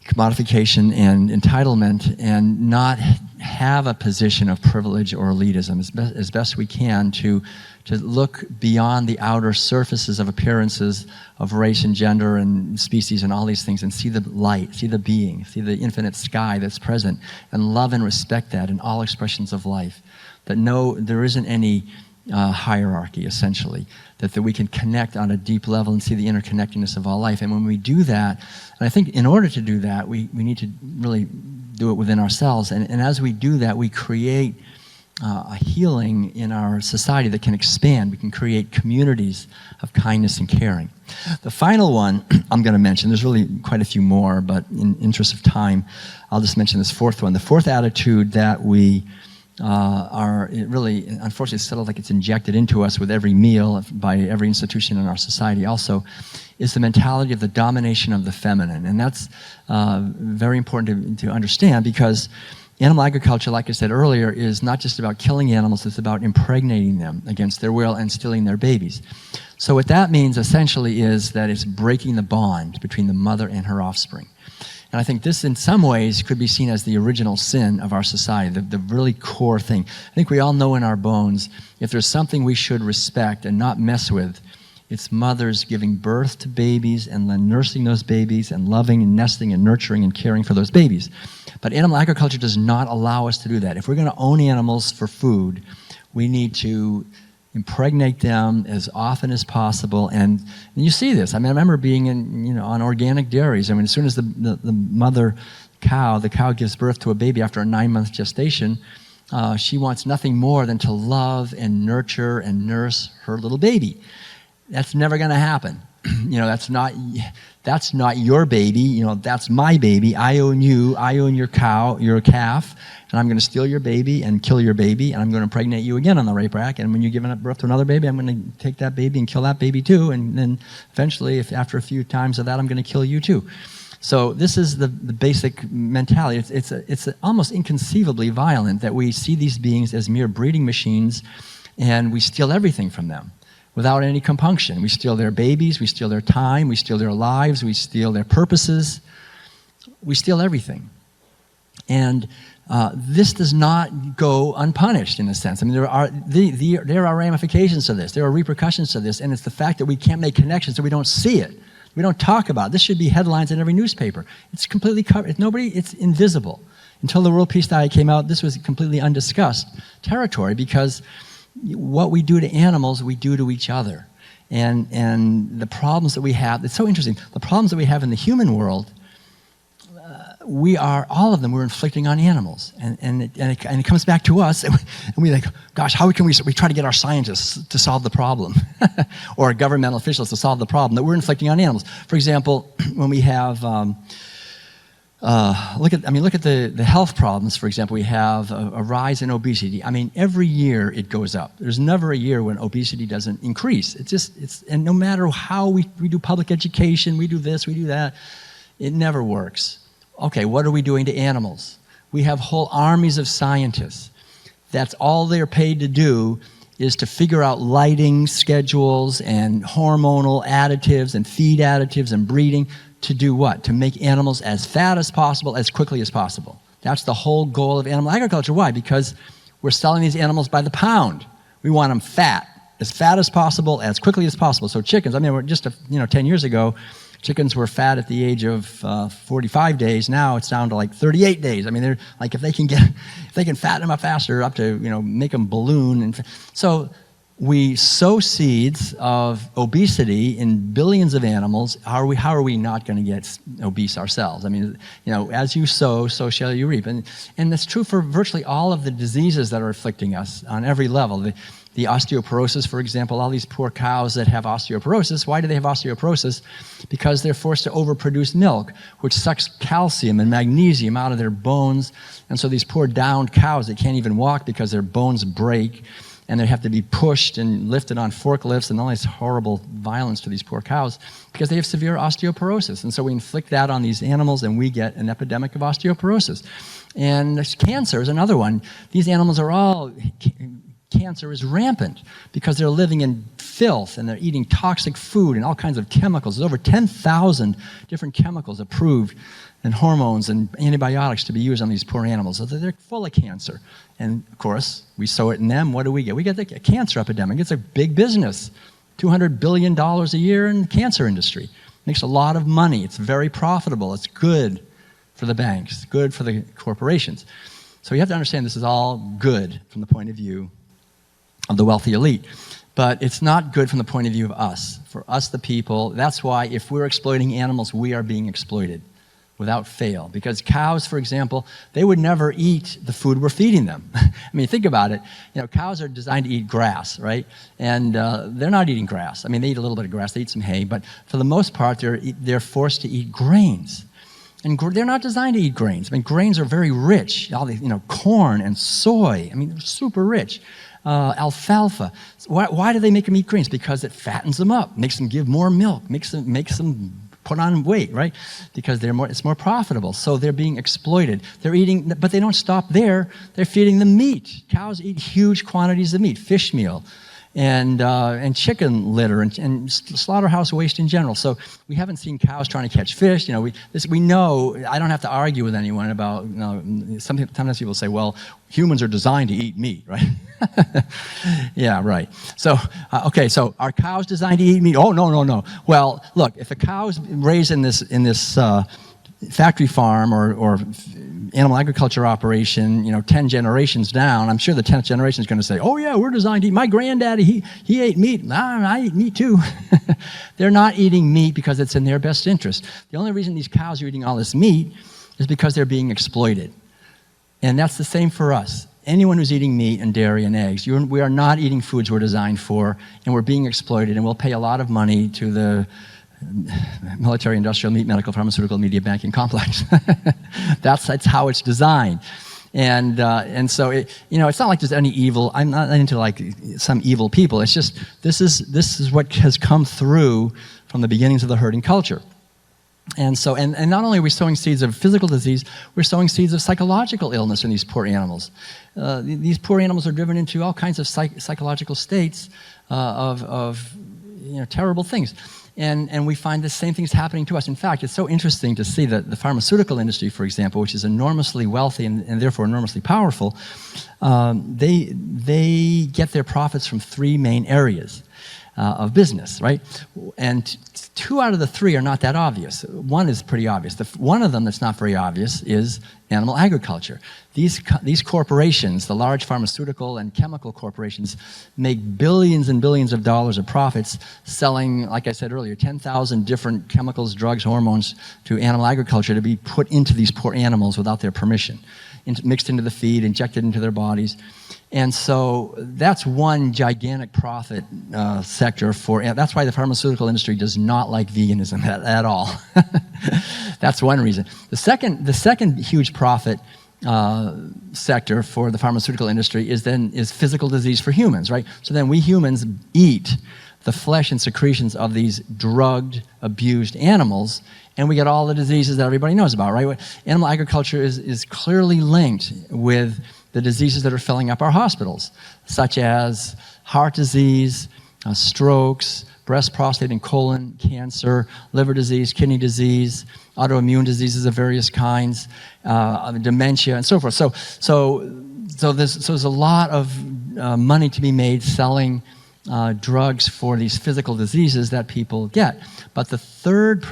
commodification and entitlement, and not have a position of privilege or elitism as best we can to look beyond the outer surfaces of appearances of race and gender and species and all these things, and see the light, see the being, see the infinite sky that's present, and love and respect that in all expressions of life. That there isn't any hierarchy, essentially, that we can connect on a deep level and see the interconnectedness of all life. And when we do that, and I think in order to do that, we need to really do it within ourselves. And as we do that, we create a healing in our society that can expand. We can create communities of kindness and caring. The final one I'm going to mention, there's really quite a few more, but in interest of time, I'll just mention this fourth one. The fourth attitude that we it really, unfortunately, it's sort of like it's injected into us with every meal by every institution in our society also, is the mentality of the domination of the feminine. And that's very important to understand, because animal agriculture, like I said earlier, is not just about killing animals, it's about impregnating them against their will and stealing their babies. So what that means essentially is that it's breaking the bond between the mother and her offspring. And I think this in some ways could be seen as the original sin of our society, the really core thing. I think we all know in our bones, if there's something we should respect and not mess with, it's mothers giving birth to babies and then nursing those babies and loving and nesting and nurturing and caring for those babies. But animal agriculture does not allow us to do that. If we're going to own animals for food, we need to impregnate them as often as possible, and you see this. I mean, I remember being on organic dairies. I mean, as soon as the mother cow, the cow gives birth to a baby after a 9-month gestation, she wants nothing more than to love and nurture and nurse her little baby. That's never going to happen. That's not your baby. That's my baby. I own you. I own your cow. You're a calf. And I'm going to steal your baby and kill your baby, and I'm going to impregnate you again on the rape rack. And when you're giving birth to another baby, I'm going to take that baby and kill that baby too. And then eventually, after a few times of that, I'm going to kill you too. So this is the basic mentality. It's almost inconceivably violent that we see these beings as mere breeding machines, and we steal everything from them without any compunction. We steal their babies, we steal their time, we steal their lives, we steal their purposes. We steal everything. And this does not go unpunished, in a sense. I mean, there are ramifications to this. There are repercussions to this, and it's the fact that we can't make connections, so we don't see it. We don't talk about it. This should be headlines in every newspaper. It's completely covered. It's invisible. Until the World Peace Diet came out, this was completely undiscussed territory, because what we do to animals, we do to each other. And the problems that we have, it's so interesting, the problems that we have in the human world, all of them we're inflicting on animals. And it comes back to us, and we like, gosh, how can we try to get our scientists to solve the problem, or governmental officials to solve the problem that we're inflicting on animals. For example, when we have, look at the health problems, for example. We have a rise in obesity. I mean, every year it goes up. There's never a year when obesity doesn't increase. And no matter how we do public education, we do this, we do that, it never works. Okay, what are we doing to animals? We have whole armies of scientists. That's all they're paid to do, is to figure out lighting schedules and hormonal additives and feed additives and breeding. To do what? To make animals as fat as possible, as quickly as possible. That's the whole goal of animal agriculture. Why? Because we're selling these animals by the pound. We want them fat. as fat as possible, as quickly as possible. So chickens, I mean, we're just 10 years ago, chickens were fat at the age of 45 days. Now it's down to like 38 days. I mean, they're like, if they can fatten them up faster, up to make them balloon. And so we sow seeds of obesity in billions of animals. How are we not going to get obese ourselves? I mean, as you sow, so shall you reap. And that's true for virtually all of the diseases that are afflicting us on every level. The osteoporosis, for example, all these poor cows that have osteoporosis. Why do they have osteoporosis? Because they're forced to overproduce milk, which sucks calcium and magnesium out of their bones. And so these poor downed cows, they can't even walk because their bones break, and they have to be pushed and lifted on forklifts, and all this horrible violence to these poor cows because they have severe osteoporosis. And so we inflict that on these animals, and we get an epidemic of osteoporosis. And cancer is another one. These animals are all... Cancer is rampant because they're living in filth and they're eating toxic food and all kinds of chemicals. There's over 10,000 different chemicals approved and hormones and antibiotics to be used on these poor animals. So they're full of cancer. And of course, we sow it in them. What do? We get the cancer epidemic. It's a big business. $200 billion a year in the cancer industry. Makes a lot of money. It's very profitable. It's good for the banks, good for the corporations. So you have to understand this is all good from the point of view of the wealthy elite. But it's not good from the point of view of us. For us, the people, that's why if we're exploiting animals, we are being exploited without fail. Because cows, for example, they would never eat the food we're feeding them. I mean, think about it. Cows are designed to eat grass, right? And they're not eating grass. I mean, they eat a little bit of grass, they eat some hay, but for the most part, they're forced to eat grains. And they're not designed to eat grains. I mean, grains are very rich. All these, corn and soy. I mean, they're super rich. Alfalfa. Why do they make them eat grains? Because it fattens them up, makes them give more milk, makes them put on weight, right? Because it's more profitable. So they're being exploited. They're eating, but they don't stop there. They're feeding them meat. Cows eat huge quantities of meat, fish meal, and chicken litter, and slaughterhouse waste in general. So we haven't seen cows trying to catch fish. We know. I don't have to argue with anyone about. Sometimes people say, "Well, humans are designed to eat meat, right?" Yeah, right. So, so are cows designed to eat meat? Oh, no. Well, look, if a cow's raised in this factory farm or animal agriculture operation, 10 generations down, I'm sure the 10th generation is going to say, "Oh yeah, we're designed to eat. My granddaddy, he ate meat. I eat meat too." They're not eating meat because it's in their best interest. The only reason these cows are eating all this meat is because they're being exploited. And that's the same for us. Anyone who's eating meat and dairy and eggs, we are not eating foods we're designed for, and we're being exploited, and we'll pay a lot of money to the military, industrial, meat, medical, pharmaceutical, media, banking complex. That's how it's designed. And so it's not like there's any evil. I'm not into like some evil people. It's just this is what has come through from the beginnings of the herding culture. And so, and not only are we sowing seeds of physical disease, we're sowing seeds of psychological illness in these poor animals. These poor animals are driven into all kinds of psychological states of terrible things. And we find the same things happening to us. In fact, it's so interesting to see that the pharmaceutical industry, for example, which is enormously wealthy and therefore enormously powerful, they get their profits from three main areas of business, right? And two out of the three are not that obvious. One is pretty obvious. One of them that's not very obvious is animal agriculture. These corporations, the large pharmaceutical and chemical corporations, make billions and billions of dollars of profits selling, like I said earlier, 10,000 different chemicals, drugs, hormones to animal agriculture to be put into these poor animals without their permission, mixed into the feed, injected into their bodies. And so that's one gigantic profit sector that's why the pharmaceutical industry does not like veganism at all. That's one reason. The second huge profit sector for the pharmaceutical industry is physical disease for humans, right? So then we humans eat the flesh and secretions of these drugged, abused animals, and we get all the diseases that everybody knows about, right? Animal agriculture is clearly linked with the diseases that are filling up our hospitals, such as heart disease, strokes, breast, prostate, and colon cancer, liver disease, kidney disease, autoimmune diseases of various kinds, dementia, and so forth. So there's a lot of money to be made selling drugs for these physical diseases that people get. But the third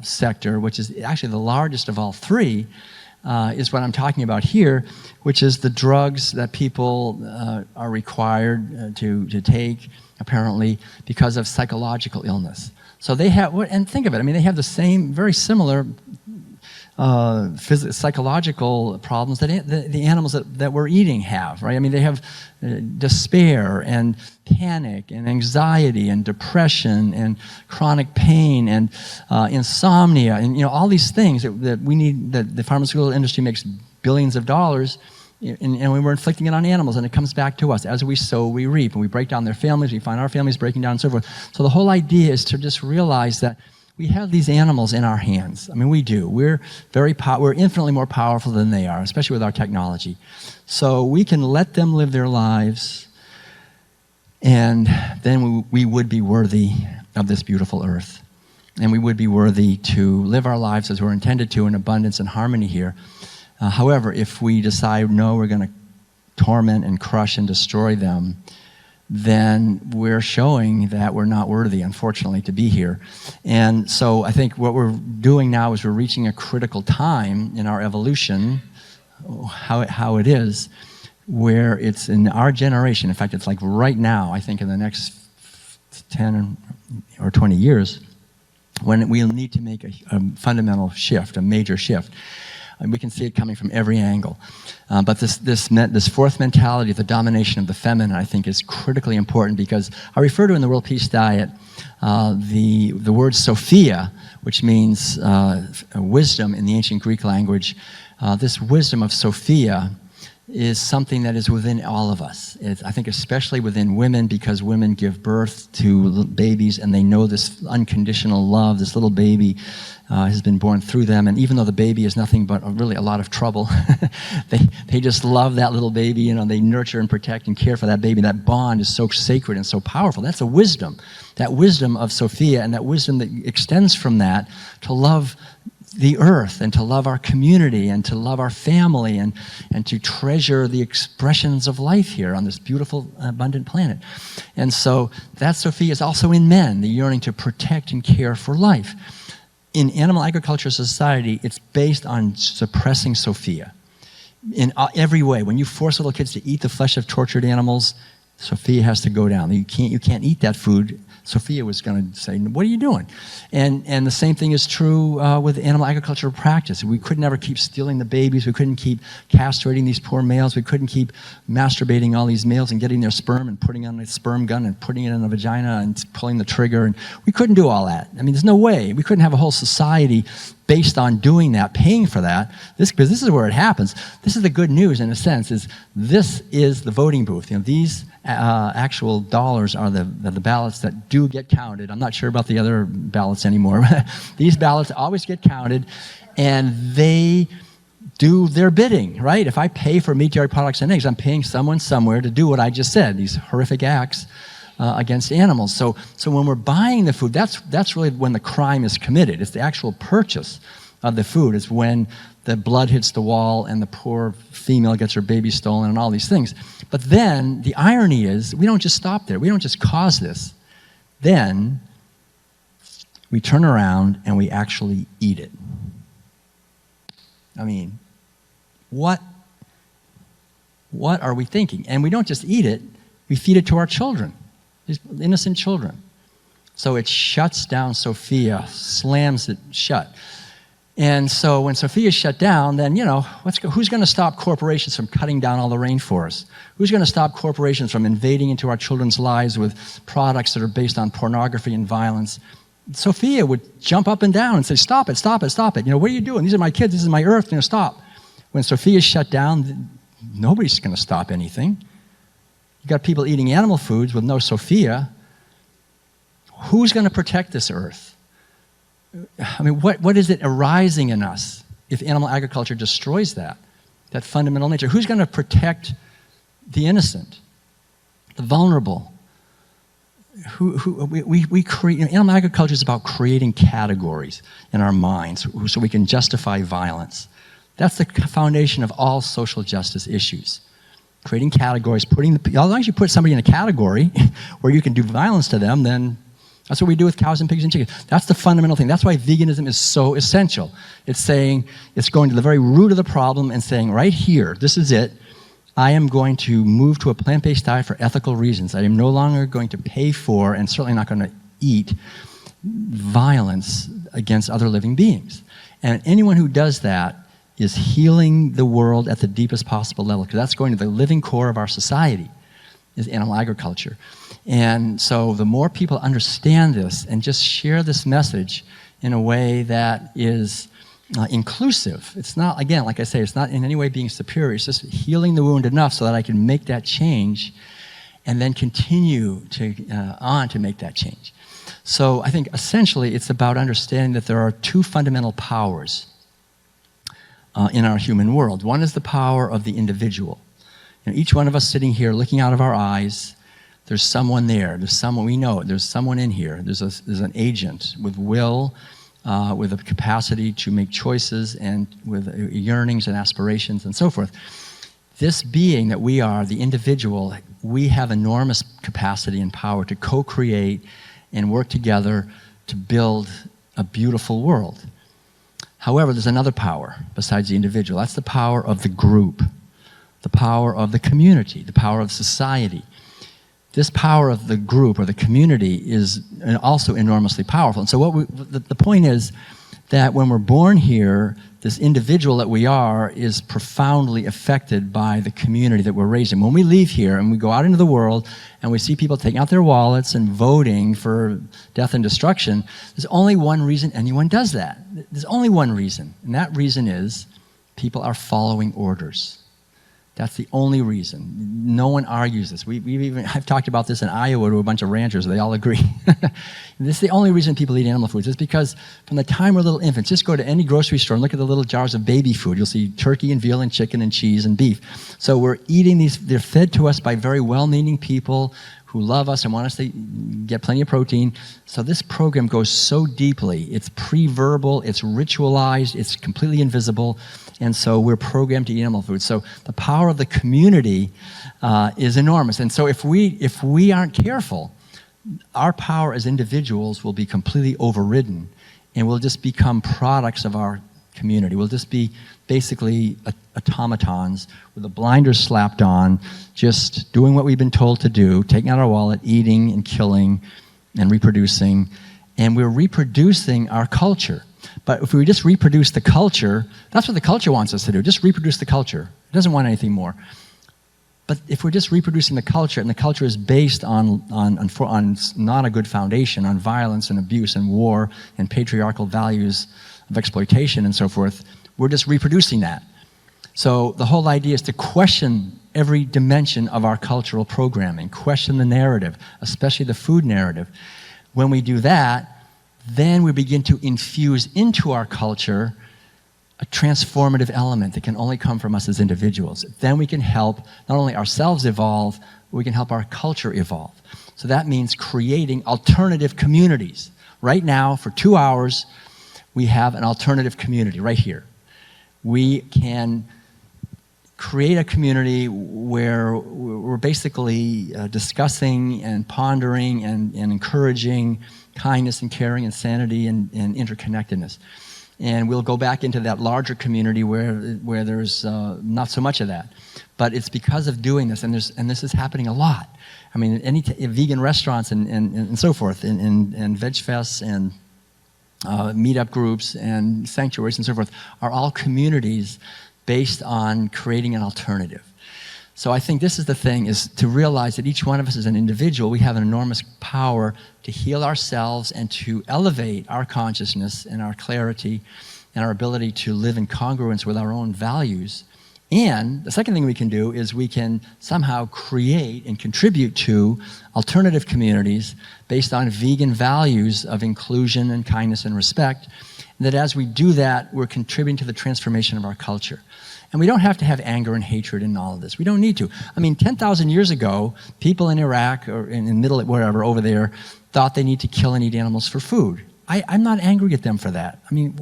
sector, which is actually the largest of all three, is what I'm talking about here, which is the drugs that people are required to take, apparently, because of psychological illness. So they have, and think of it, I mean, they have the same, very similar psychological problems that the animals that we're eating have, right? I mean, they have despair and panic and anxiety and depression and chronic pain and insomnia and all these things that we need, that the pharmaceutical industry makes billions of dollars, and we were inflicting it on animals, and it comes back to us. As we sow, we reap, and we break down their families, we find our families breaking down and so forth. So the whole idea is to just realize that we have these animals in our hands. I mean, we do. We're infinitely more powerful than they are, especially with our technology. So we can let them live their lives, and then we would be worthy of this beautiful earth. And we would be worthy to live our lives as we're intended to, in abundance and harmony here. However, if we decide, no, we're going to torment and crush and destroy them, then we're showing that we're not worthy, unfortunately, to be here. And so I think what we're doing now is we're reaching a critical time in our evolution, how it is, where it's in our generation. In fact, it's like right now, I think in the next 10 or 20 years, when we'll need to make a fundamental shift, a major shift. And we can see it coming from every angle. But this fourth mentality, the domination of the feminine, I think is critically important, because I refer to in the World Peace Diet the word Sophia, which means wisdom in the ancient Greek language. This wisdom of Sophia is something that is within all of us. I think especially within women, because women give birth to babies and they know this unconditional love. This little baby has been born through them, and even though the baby is nothing but really a lot of trouble, they just love that little baby. They nurture and protect and care for that baby. That bond is so sacred and so powerful. That's a wisdom, that wisdom of Sophia, and that wisdom that extends from that to love the earth and to love our community and to love our family and to treasure the expressions of life here on this beautiful, abundant planet. And so that Sophia is also in men, the yearning to protect and care for life. In animal agriculture society, it's based on suppressing Sophia in every way. When you force little kids to eat the flesh of tortured animals, Sophia has to go down. You can't eat that food. Sophia was going to say, what are you doing? And the same thing is true with animal agricultural practice. We could never keep stealing the babies. We couldn't keep castrating these poor males. We couldn't keep masturbating all these males and getting their sperm and putting on a sperm gun and putting it in a vagina and pulling the trigger. And we couldn't do all that. I mean, there's no way. We couldn't have a whole society based on doing that, paying for that. Because this is where it happens. This is the good news, in a sense, is this is the voting booth. These actual dollars are the ballots that do get counted. I'm not sure about the other ballots anymore. These ballots always get counted, and they do their bidding, right? If I pay for meat, dairy products, and eggs, I'm paying someone somewhere to do what I just said, these horrific acts against animals. So when we're buying the food, that's really when the crime is committed. It's the actual purchase of the food. It's when the blood hits the wall and the poor female gets her baby stolen and all these things. But then the irony is we don't just stop there. We don't just cause this. Then we turn around and we actually eat it. I mean, what are we thinking? And we don't just eat it, we feed it to our children, these innocent children. So it shuts down Sophia, slams it shut. And so when Sophia's shut down, then, who's going to stop corporations from cutting down all the rainforests? Who's going to stop corporations from invading into our children's lives with products that are based on pornography and violence? Sophia would jump up and down and say, stop it, stop it, stop it. What are you doing? These are my kids, this is my earth, stop. When Sophia's shut down, nobody's going to stop anything. You've got people eating animal foods with no Sophia. Who's going to protect this earth? I mean, what is it arising in us if animal agriculture destroys that fundamental nature? Who's going to protect the innocent, the vulnerable? We create, animal agriculture is about creating categories in our minds so we can justify violence. That's the foundation of all social justice issues. creating categories, as long as you put somebody in a category where you can do violence to them, then that's what we do with cows and pigs and chickens. That's the fundamental thing. That's why veganism is so essential. It's saying, it's going to the very root of the problem and saying, right here, this is it. I am going to move to a plant-based diet for ethical reasons. I am no longer going to pay for, and certainly not going to eat, violence against other living beings. And anyone who does that is healing the world at the deepest possible level, because that's going to the living core of our society, is animal agriculture. And so the more people understand this and just share this message in a way that is inclusive. It's not, again, like I say, it's not in any way being superior. It's just healing the wound enough so that I can make that change and then continue on to make that change. So I think essentially it's about understanding that there are two fundamental powers in our human world. One is the power of the individual. You know, each one of us sitting here looking out of our eyes, there's someone there. There's someone, we know it. There's someone in here. There's an agent with will, with a capacity to make choices, and with yearnings and aspirations and so forth. This being that we are, the individual, we have enormous capacity and power to co-create and work together to build a beautiful world. However, there's another power besides the individual. That's the power of the group, the power of the community, the power of society. This power of the group or the community is also enormously powerful. And so the point is that when we're born here, this individual that we are is profoundly affected by the community that we're raised in. When we leave here and we go out into the world and we see people taking out their wallets and voting for death and destruction, there's only one reason anyone does that. There's only one reason, and that reason is people are following orders. That's the only reason. No one argues this. I've talked about this in Iowa to a bunch of ranchers. They all agree. This is the only reason people eat animal foods. It's because from the time we're little infants, just go to any grocery store and look at the little jars of baby food. You'll see turkey and veal and chicken and cheese and beef. So we're eating these. They're fed to us by very well-meaning people who love us and want us to get plenty of protein. So this program goes so deeply. It's pre-verbal, it's ritualized, it's completely invisible. And so we're programmed to eat animal food. So the power of the community is enormous. And so if we aren't careful, our power as individuals will be completely overridden, and we'll just become products of our community. We'll just be basically automatons with the blinders slapped on, just doing what we've been told to do, taking out our wallet, eating and killing and reproducing. And we're reproducing our culture. But if we just reproduce the culture, that's what the culture wants us to do, just reproduce the culture. It doesn't want anything more. But if we're just reproducing the culture, and the culture is based on not a good foundation, on violence and abuse and war and patriarchal values of exploitation and so forth, we're just reproducing that. So the whole idea is to question every dimension of our cultural programming, question the narrative, especially the food narrative. When we do that, then we begin to infuse into our culture a transformative element that can only come from us as individuals. Then we can help not only ourselves evolve, but we can help our culture evolve. So that means creating alternative communities. Right now, for 2 hours, we have an alternative community right here. We can create a community where we're basically discussing and pondering and encouraging kindness and caring and sanity and interconnectedness. And we'll go back into that larger community where there's not so much of that. But it's because of doing this, and this is happening a lot. I mean, vegan restaurants and so forth, and veg fests and meetup groups and sanctuaries and so forth are all communities based on creating an alternative. So I think this is the thing, is to realize that each one of us as an individual, we have an enormous power to heal ourselves and to elevate our consciousness and our clarity and our ability to live in congruence with our own values. And the second thing we can do is we can somehow create and contribute to alternative communities based on vegan values of inclusion and kindness and respect. And that as we do that, we're contributing to the transformation of our culture. And we don't have to have anger and hatred in all of this. We don't need to. I mean, 10,000 years ago, people in Iraq or in the middle, wherever, over there, thought they need to kill and eat animals for food. I'm not angry at them for that. I mean,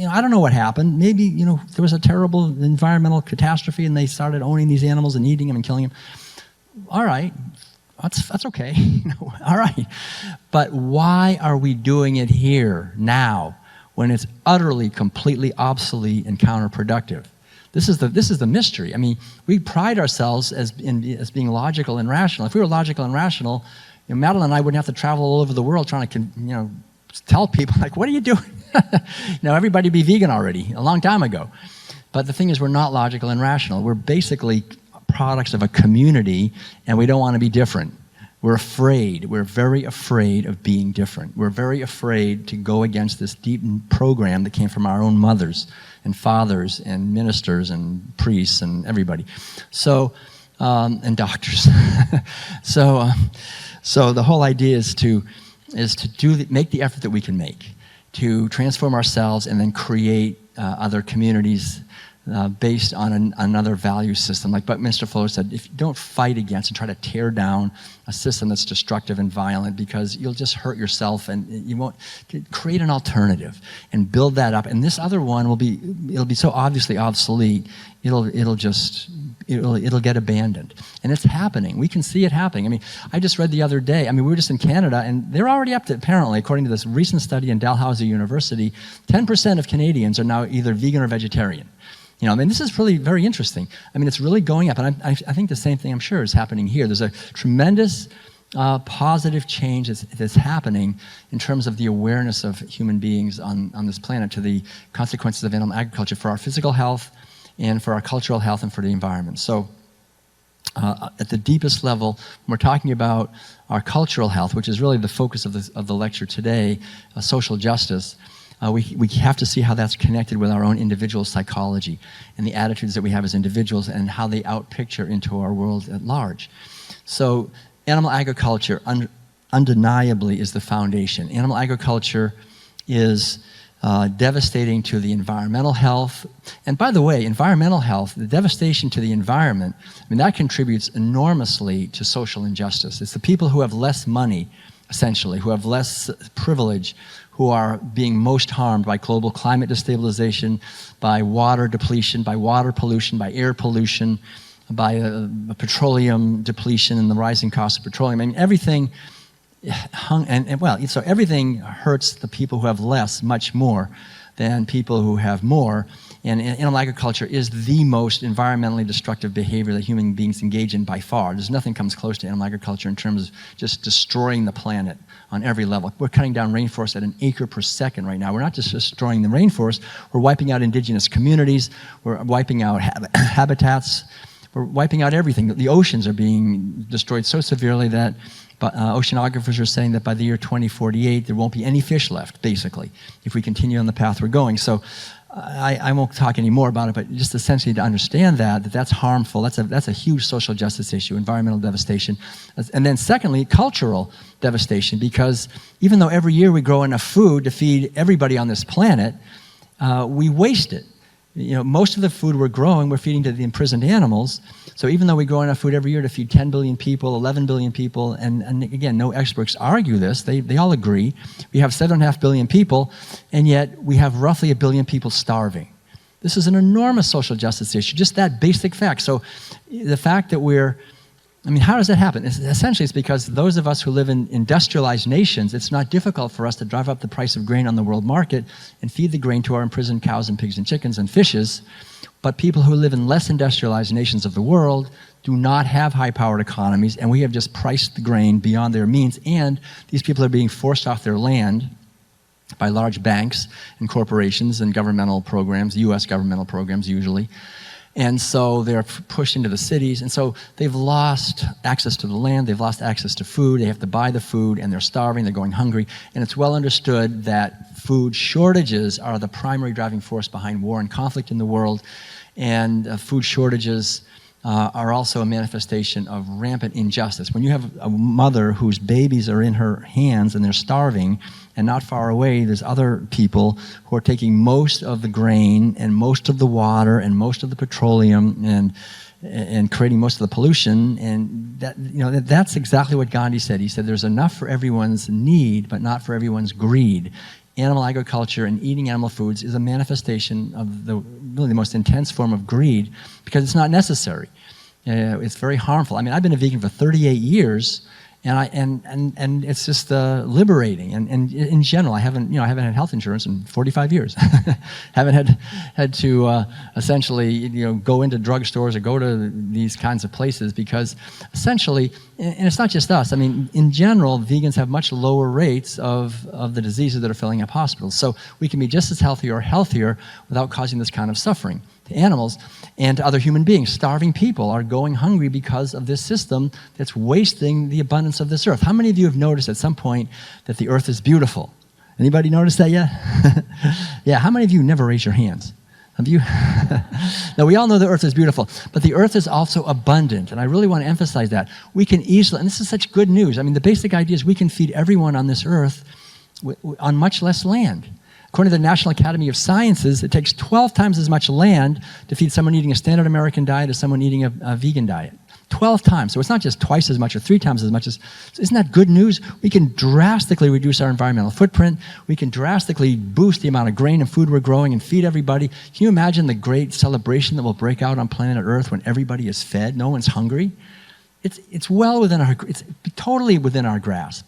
I don't know what happened. Maybe, there was a terrible environmental catastrophe and they started owning these animals and eating them and killing them. All right, that's okay. All right. But why are we doing it here, now, when it's utterly, completely obsolete and counterproductive? This is the mystery. I mean, we pride ourselves as being logical and rational. If we were logical and rational, Madeline and I wouldn't have to travel all over the world trying to, tell people, like, what are you doing? Everybody be vegan already, a long time ago. But the thing is, we're not logical and rational. We're basically products of a community, and we don't want to be different. We're afraid. We're very afraid of being different. We're very afraid to go against this deep program that came from our own mothers and fathers and ministers and priests and everybody. So, and doctors. So the whole idea is to make the effort that we can make to transform ourselves and then create other communities based on another value system. Like Buckminster Fuller said, if you don't fight against and try to tear down a system that's destructive and violent, because you'll just hurt yourself, and you won't create an alternative and build that up. And this other one it'll be so obviously obsolete, it'll get abandoned. And it's happening. We can see it happening. I mean, I just read the other day, we were just in Canada, and they're already up to, apparently, according to this recent study in Dalhousie University, 10% of Canadians are now either vegan or vegetarian. This is really very interesting. It's really going up, and I think the same thing, I'm sure, is happening here. There's a tremendous positive change that's happening in terms of the awareness of human beings on this planet to the consequences of animal agriculture for our physical health and for our cultural health and for the environment. So at the deepest level, when we're talking about our cultural health, which is really the focus of the lecture today, social justice, we have to see how that's connected with our own individual psychology and the attitudes that we have as individuals and how they outpicture into our world at large. So animal agriculture undeniably is the foundation. Animal agriculture is devastating to the environmental health. And by the way, environmental health, the devastation to the environment, that contributes enormously to social injustice. It's the people who have less money, essentially, who have less privilege, who are being most harmed by global climate destabilization, by water depletion, by water pollution, by air pollution, by petroleum depletion and the rising cost of petroleum. Everything so everything hurts the people who have less much more than people who have more. And animal agriculture is the most environmentally destructive behavior that human beings engage in by far. There's nothing comes close to animal agriculture in terms of just destroying the planet on every level. We're cutting down rainforests at an acre per second right now. We're not just destroying the rainforest, we're wiping out indigenous communities, we're wiping out habitats, we're wiping out everything. The oceans are being destroyed so severely that oceanographers are saying that by the year 2048, there won't be any fish left, basically, if we continue on the path we're going. So I won't talk any more about it, but just essentially to understand that's harmful. That's a huge social justice issue, environmental devastation. And then secondly, cultural devastation, because even though every year we grow enough food to feed everybody on this planet, we waste it. Most of the food we're growing, we're feeding to the imprisoned animals. So even though we grow enough food every year to feed 10 billion people, 11 billion people, and again, no experts argue this, they all agree, we have 7.5 billion people, and yet we have roughly 1 billion people starving. This is an enormous social justice issue, just that basic fact. So the fact that how does that happen? Essentially, it's because those of us who live in industrialized nations, it's not difficult for us to drive up the price of grain on the world market and feed the grain to our imprisoned cows and pigs and chickens and fishes. But people who live in less industrialized nations of the world do not have high-powered economies, and we have just priced the grain beyond their means, and these people are being forced off their land by large banks and corporations and governmental programs, U.S. governmental programs usually. And so they're pushed into the cities, and so they've lost access to the land, they've lost access to food, they have to buy the food, and they're starving, they're going hungry, and it's well understood that food shortages are the primary driving force behind war and conflict in the world, and food shortages are also a manifestation of rampant injustice. When you have a mother whose babies are in her hands and they're starving, and not far away there's other people who are taking most of the grain and most of the water and most of the petroleum and creating most of the pollution, and that's exactly what Gandhi said. He said there's enough for everyone's need but not for everyone's greed. animal agriculture and eating animal foods is a manifestation of really the most intense form of greed, because it's not necessary. It's very harmful. I mean, I've been a vegan for 38 years, and it's just liberating. And in general, I haven't had health insurance in 45 years. Haven't had to essentially go into drugstores or go to these kinds of places, because essentially, and it's not just us. I mean, in general, vegans have much lower rates of the diseases that are filling up hospitals. So we can be just as healthy or healthier without causing this kind of suffering to animals and to other human beings. Starving people are going hungry because of this system that's wasting the abundance of this earth. How many of you have noticed at some point that the earth is beautiful? Anybody notice that yet? Yeah, how many of you never raise your hands? Have you? Now, we all know the earth is beautiful, but the earth is also abundant, and I really want to emphasize that. We can easily, and this is such good news. I mean, the basic idea is we can feed everyone on this earth on much less land. According to the National Academy of Sciences, it takes 12 times as much land to feed someone eating a standard American diet as someone eating a vegan diet. 12 times. So it's not just twice as much or 3 times as much. Isn't that good news? We can drastically reduce our environmental footprint. We can drastically boost the amount of grain and food we're growing and feed everybody. Can you imagine the great celebration that will break out on planet Earth when everybody is fed, no one's hungry? It's well within it's totally within our grasp.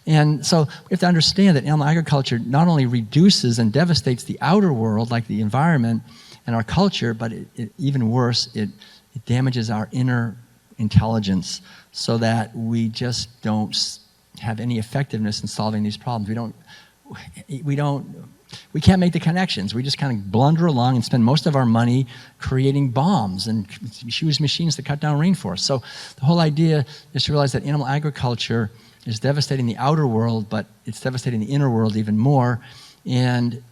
And so we have to understand that animal agriculture not only reduces and devastates the outer world, like the environment and our culture, but even worse, it damages our inner intelligence, so that we just don't have any effectiveness in solving these problems. We can't make the connections. We just kind of blunder along and spend most of our money creating bombs and use machines to cut down rainforests. So the whole idea is to realize that animal agriculture is devastating the outer world, but it's devastating the inner world even more. And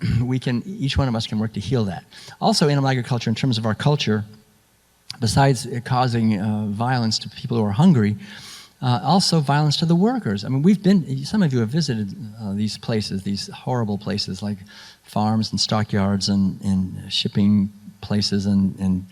each one of us can work to heal that. Also, animal agriculture, in terms of our culture, besides causing violence to people who are hungry, also violence to the workers. I mean, some of you have visited these places, these horrible places like farms and stockyards and shipping places and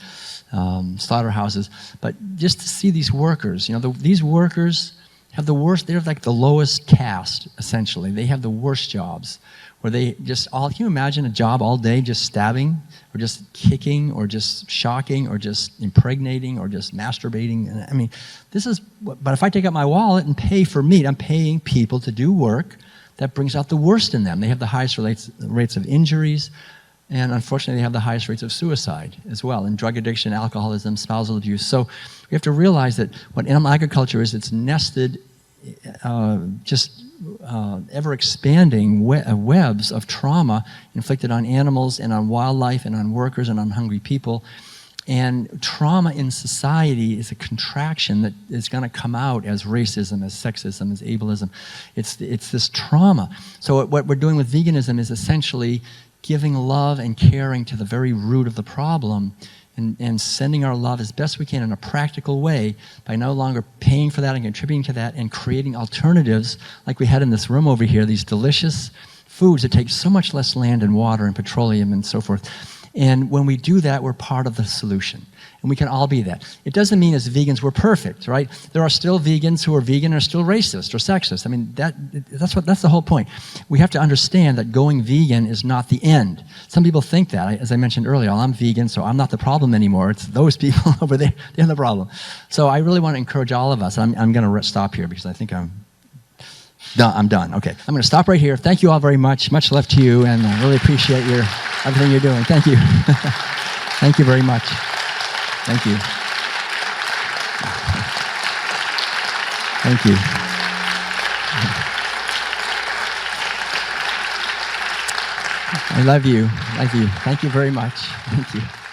slaughterhouses. But just to see these workers, these workers have the worst, they're like the lowest caste, essentially. They have the worst jobs, where they can you imagine a job all day just stabbing, or just kicking, or just shocking, or just impregnating, or just masturbating? I mean, but if I take out my wallet and pay for meat, I'm paying people to do work that brings out the worst in them. They have the highest rates of injuries, and unfortunately they have the highest rates of suicide as well, and drug addiction, alcoholism, spousal abuse. So we have to realize that what animal agriculture is, it's nested, ever-expanding webs of trauma inflicted on animals and on wildlife and on workers and on hungry people. And trauma in society is a contraction that is going to come out as racism, as sexism, as ableism. It's this trauma. So what we're doing with veganism is essentially giving love and caring to the very root of the problem, and sending our love as best we can in a practical way by no longer paying for that and contributing to that, and creating alternatives like we had in this room over here, these delicious foods that take so much less land and water and petroleum and so forth. And when we do that, we're part of the solution. And we can all be that. It doesn't mean as vegans we're perfect, right? There are still vegans who are vegan and are still racist or sexist. I mean, that's the whole point. We have to understand that going vegan is not the end. Some people think that. As I mentioned earlier, I'm vegan, so I'm not the problem anymore. It's those people over there, they're the problem. So I really want to encourage all of us. I'm going to stop here because I think I'm done. Okay, I'm going to stop right here. Thank you all very much. Much love to you, and I really appreciate everything you're doing. Thank you. Thank you very much. Thank you. Thank you. I love you. Thank you. Thank you very much. Thank you.